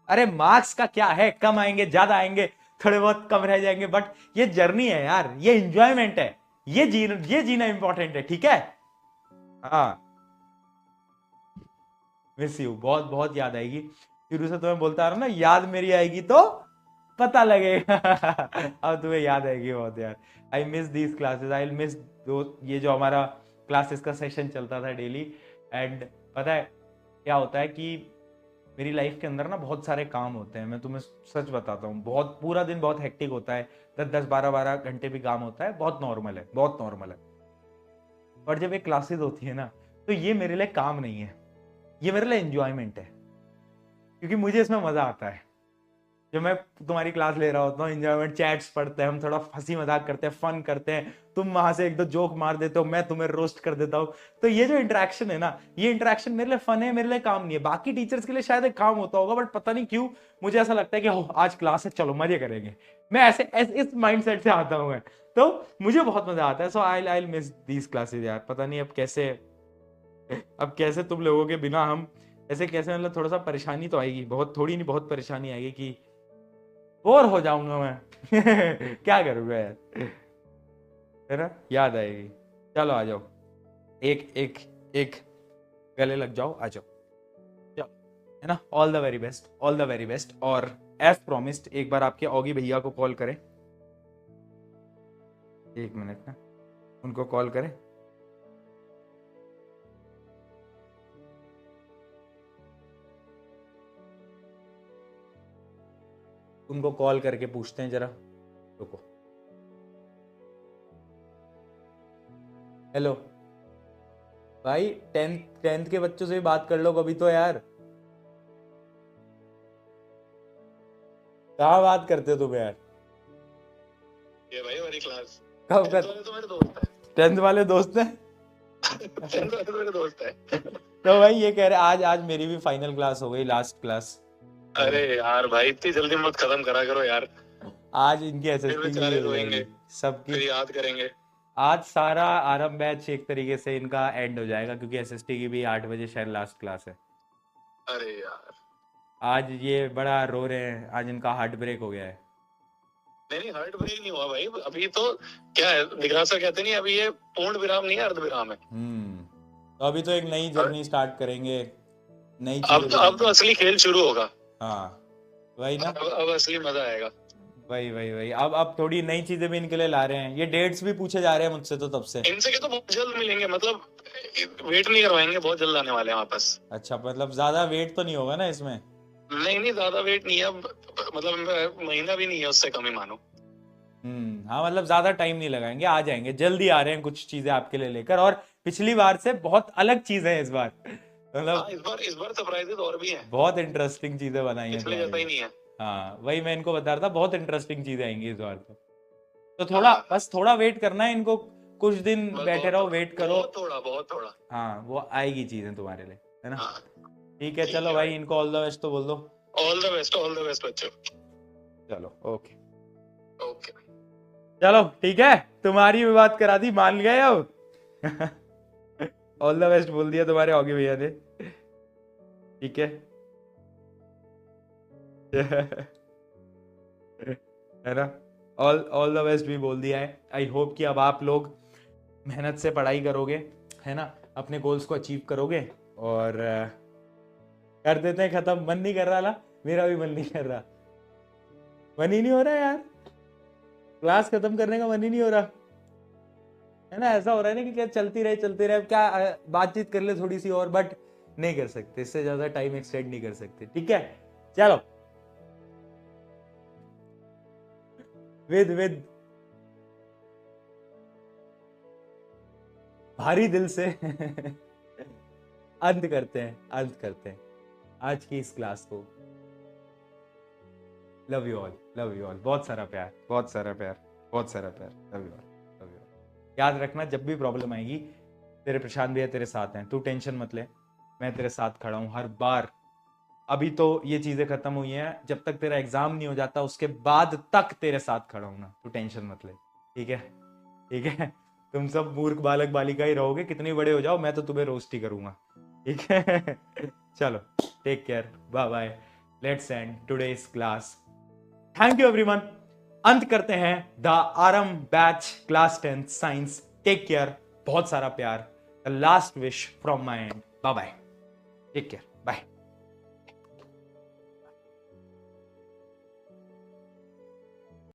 अरे मार्क्स का क्या है, कम आएंगे ज्यादा आएंगे, थोड़े बहुत कम रह जाएंगे, बट ये जर्नी है यार, ये इंजॉयमेंट है, ये जीना इंपॉर्टेंट है, ठीक है। हाँ, मिस यू, बहुत बहुत याद आएगी। शुरू से तुम्हें बोलता आ रहा हूँ ना, याद मेरी आएगी तो पता लगेगा। अब तुम्हें याद आएगी बहुत यार। I miss these classes, I miss दो, ये जो हमारा क्लासेस का सेशन चलता था डेली। एंड पता है क्या होता है कि मेरी लाइफ के अंदर ना बहुत सारे काम होते हैं, मैं तुम्हें सच बताता हूँ, बहुत पूरा दिन बहुत हेक्टिक होता है, 10-10 12-12 घंटे भी काम होता है, बहुत नॉर्मल है, बहुत नॉर्मल है। और जब ये क्लासेस होती है ना, तो ये मेरे लिए काम नहीं है, ये मेरे लिए एंजॉयमेंट है, क्योंकि मुझे इसमें मजा आता है। जब मैं तुम्हारी क्लास ले रहा होता हूँ, एंजॉयमेंट, चैट्स पढ़ते हैं हम, थोड़ा हंसी मजाक करते हैं, फन करते हैं, तुम वहां से एक दो जोक मार देते हो, मैं तुम्हें रोस्ट कर देता हूँ। तो ये जो इंटरेक्शन है ना, ये इंटरेक्शन मेरे लिए फन है, मेरे लिए काम नहीं है। बाकी टीचर्स के लिए शायद एक काम होता होगा, बट पता नहीं क्यों मुझे ऐसा लगता है कि आज क्लास है, चलो मजे करेंगे। मैं ऐसे इस माइंडसेट से आता हूँ मैं, तो मुझे बहुत मजा आता है। सो आई मिस दीज क्लासेस यार। पता नहीं अब कैसे तुम लोगों के बिना हम ऐसे कैसे, मतलब थोड़ा सा परेशानी तो आएगी, बहुत थोड़ी नहीं बहुत परेशानी आएगी कि बोर हो जाऊंगा मैं। क्या करूंगा यार, है ना, याद आएगी। चलो आ जाओ, एक एक एक गले लग जाओ, आ जाओ, चलो, है ना। All the very best, all the very best. और एज प्रॉमिस्ड एक बार आपके ऑगी भैया को कॉल करें, 1 मिनट ना, उनको कॉल करें। उनको कॉल करके पूछते हैं जरा, रुको। हेलो भाई, टेंथ के बच्चों से भी बात कर लो कभी तो यार। कहाँ बात करते हो तुम यार? ये भाई हमारी क्लास कब कर? तो मेरे दोस्त है। 10th वाले दोस्त हैं। 10th वाले तो मेरे दोस्त है। तो भाई ये कह रहे आज मेरी भी फाइनल क्लास हो गई, लास्ट क्लास। अरे यार भाई इतनी जल्दी मत खत्म करा करो यार, आज इनकी फिर एसएसटी बेचारे भी हो रोएंगे, जाएगी सबकी। फिर याद करेंगे। आज सारा आरंभ बैच एक तरीके से इनका एंड हो जाएगा, क्योंकि एसएसटी की भी 8 बजे शायद लास्ट क्लास है। अरे यार आज ये बड़ा रो रहे हैं, आज इनका हार्ट ब्रेक हो गया है। नहीं हार्ट ब्रेक नहीं हुआ भाई, अभी तो क्या है, निराशा कहते नहीं, अभी ये पूर्ण विराम नहीं है, अर्ध विराम है। तो अभी तो एक नई जर्नी स्टार्ट करेंगे, नई अब तो असली खेल शुरू होगा। हाँ वही ना, अब असली मजा आएगा। वही अब थोड़ी नई चीजें भी इनके लिए ला रहे हैं। ये डेट्स भी पूछे जा रहे हैं मुझसे तो तब से। इनसे के तो बहुत जल्द मिलेंगे, मतलब वेट नहीं करवाएंगे, बहुत जल्द आने वाले हैं वापस। अच्छा, मतलब ज्यादा वेट तो नहीं होगा ना इसमें? नहीं ज्यादा वेट नहीं है, मतलब महीना भी नहीं है, उससे कम ही मानो। हाँ, मतलब ज्यादा टाइम नहीं लगाएंगे, आ जाएंगे, जल्दी आ रहे हैं कुछ चीजें आपके लिए लेकर। और पिछली बार से बहुत अलग चीजें हैं इस बार, मतलब इस बार सरप्राइजेस और भी हैं, बहुत इंटरेस्टिंग चीजें बनाई हैं पिछले जैसा ही नहीं है। हाँ वही मैं इनको बता रहा था, बहुत इंटरेस्टिंग चीजें आएंगी इस बार तो थोड़ा बस थोड़ा वेट करना है इनको, कुछ दिन बैठे रहो, वेट करो, बहुत थोड़ा। हाँ वो आएगी चीजें तुम्हारे लिए, है ना। हाँ, ठीक है, चलो भाई, इनको ऑल द बेस्ट तो बोल दो। ऑल द बेस्ट बच्चों। चलो ओके ओके चलो ठीक है, तुम्हारी भी बात करा दी, मान गए अब। ऑल द बेस्ट बोल दिया तुम्हारे ऑगी भैया ने, ठीक है। है ना, ऑल द बेस्ट भी बोल दिया है। आई होप कि अब आप लोग मेहनत से पढ़ाई करोगे, है ना, अपने गोल्स को अचीव करोगे, और कर देते हैं खत्म। मन नहीं कर रहा ना, मेरा भी मन नहीं कर रहा, मन ही नहीं हो रहा यार, क्लास खत्म करने का मन ही नहीं हो रहा, है ना। ऐसा हो रहा है ना कि क्या चलती रहे, क्या बातचीत कर ले थोड़ी सी और, बट नहीं कर सकते, इससे ज्यादा टाइम एक्सटेंड नहीं कर सकते, ठीक है। चलो, विद भारी दिल से अंत करते हैं आज की इस क्लास को। लव यू ऑल, बहुत सारा प्यार, लव यू ऑल। याद रखना, जब भी प्रॉब्लम आएगी, तेरे प्रशांत भैया तेरे साथ हैं, तू टेंशन मत ले, मैं तेरे साथ खड़ा हूं हर बार। अभी तो ये चीजें खत्म हुई हैं, जब तक तेरा एग्जाम नहीं हो जाता उसके बाद तक तेरे साथ खड़ा हूं ना, तू टेंशन मत ले, ठीक है। तुम सब मूर्ख बालक बालिका ही रहोगे, कितने बड़े हो जाओ, मैं तो तुम्हें रोस्ट ही करूंगा, ठीक है। चलो, take care, bye bye, let's end today's class. Thank you everyone. अंत करते हैं the Aarambh batch class 10 science. Take care, बहुत सारा प्यार, the last wish from my end, bye bye, take care. Bye.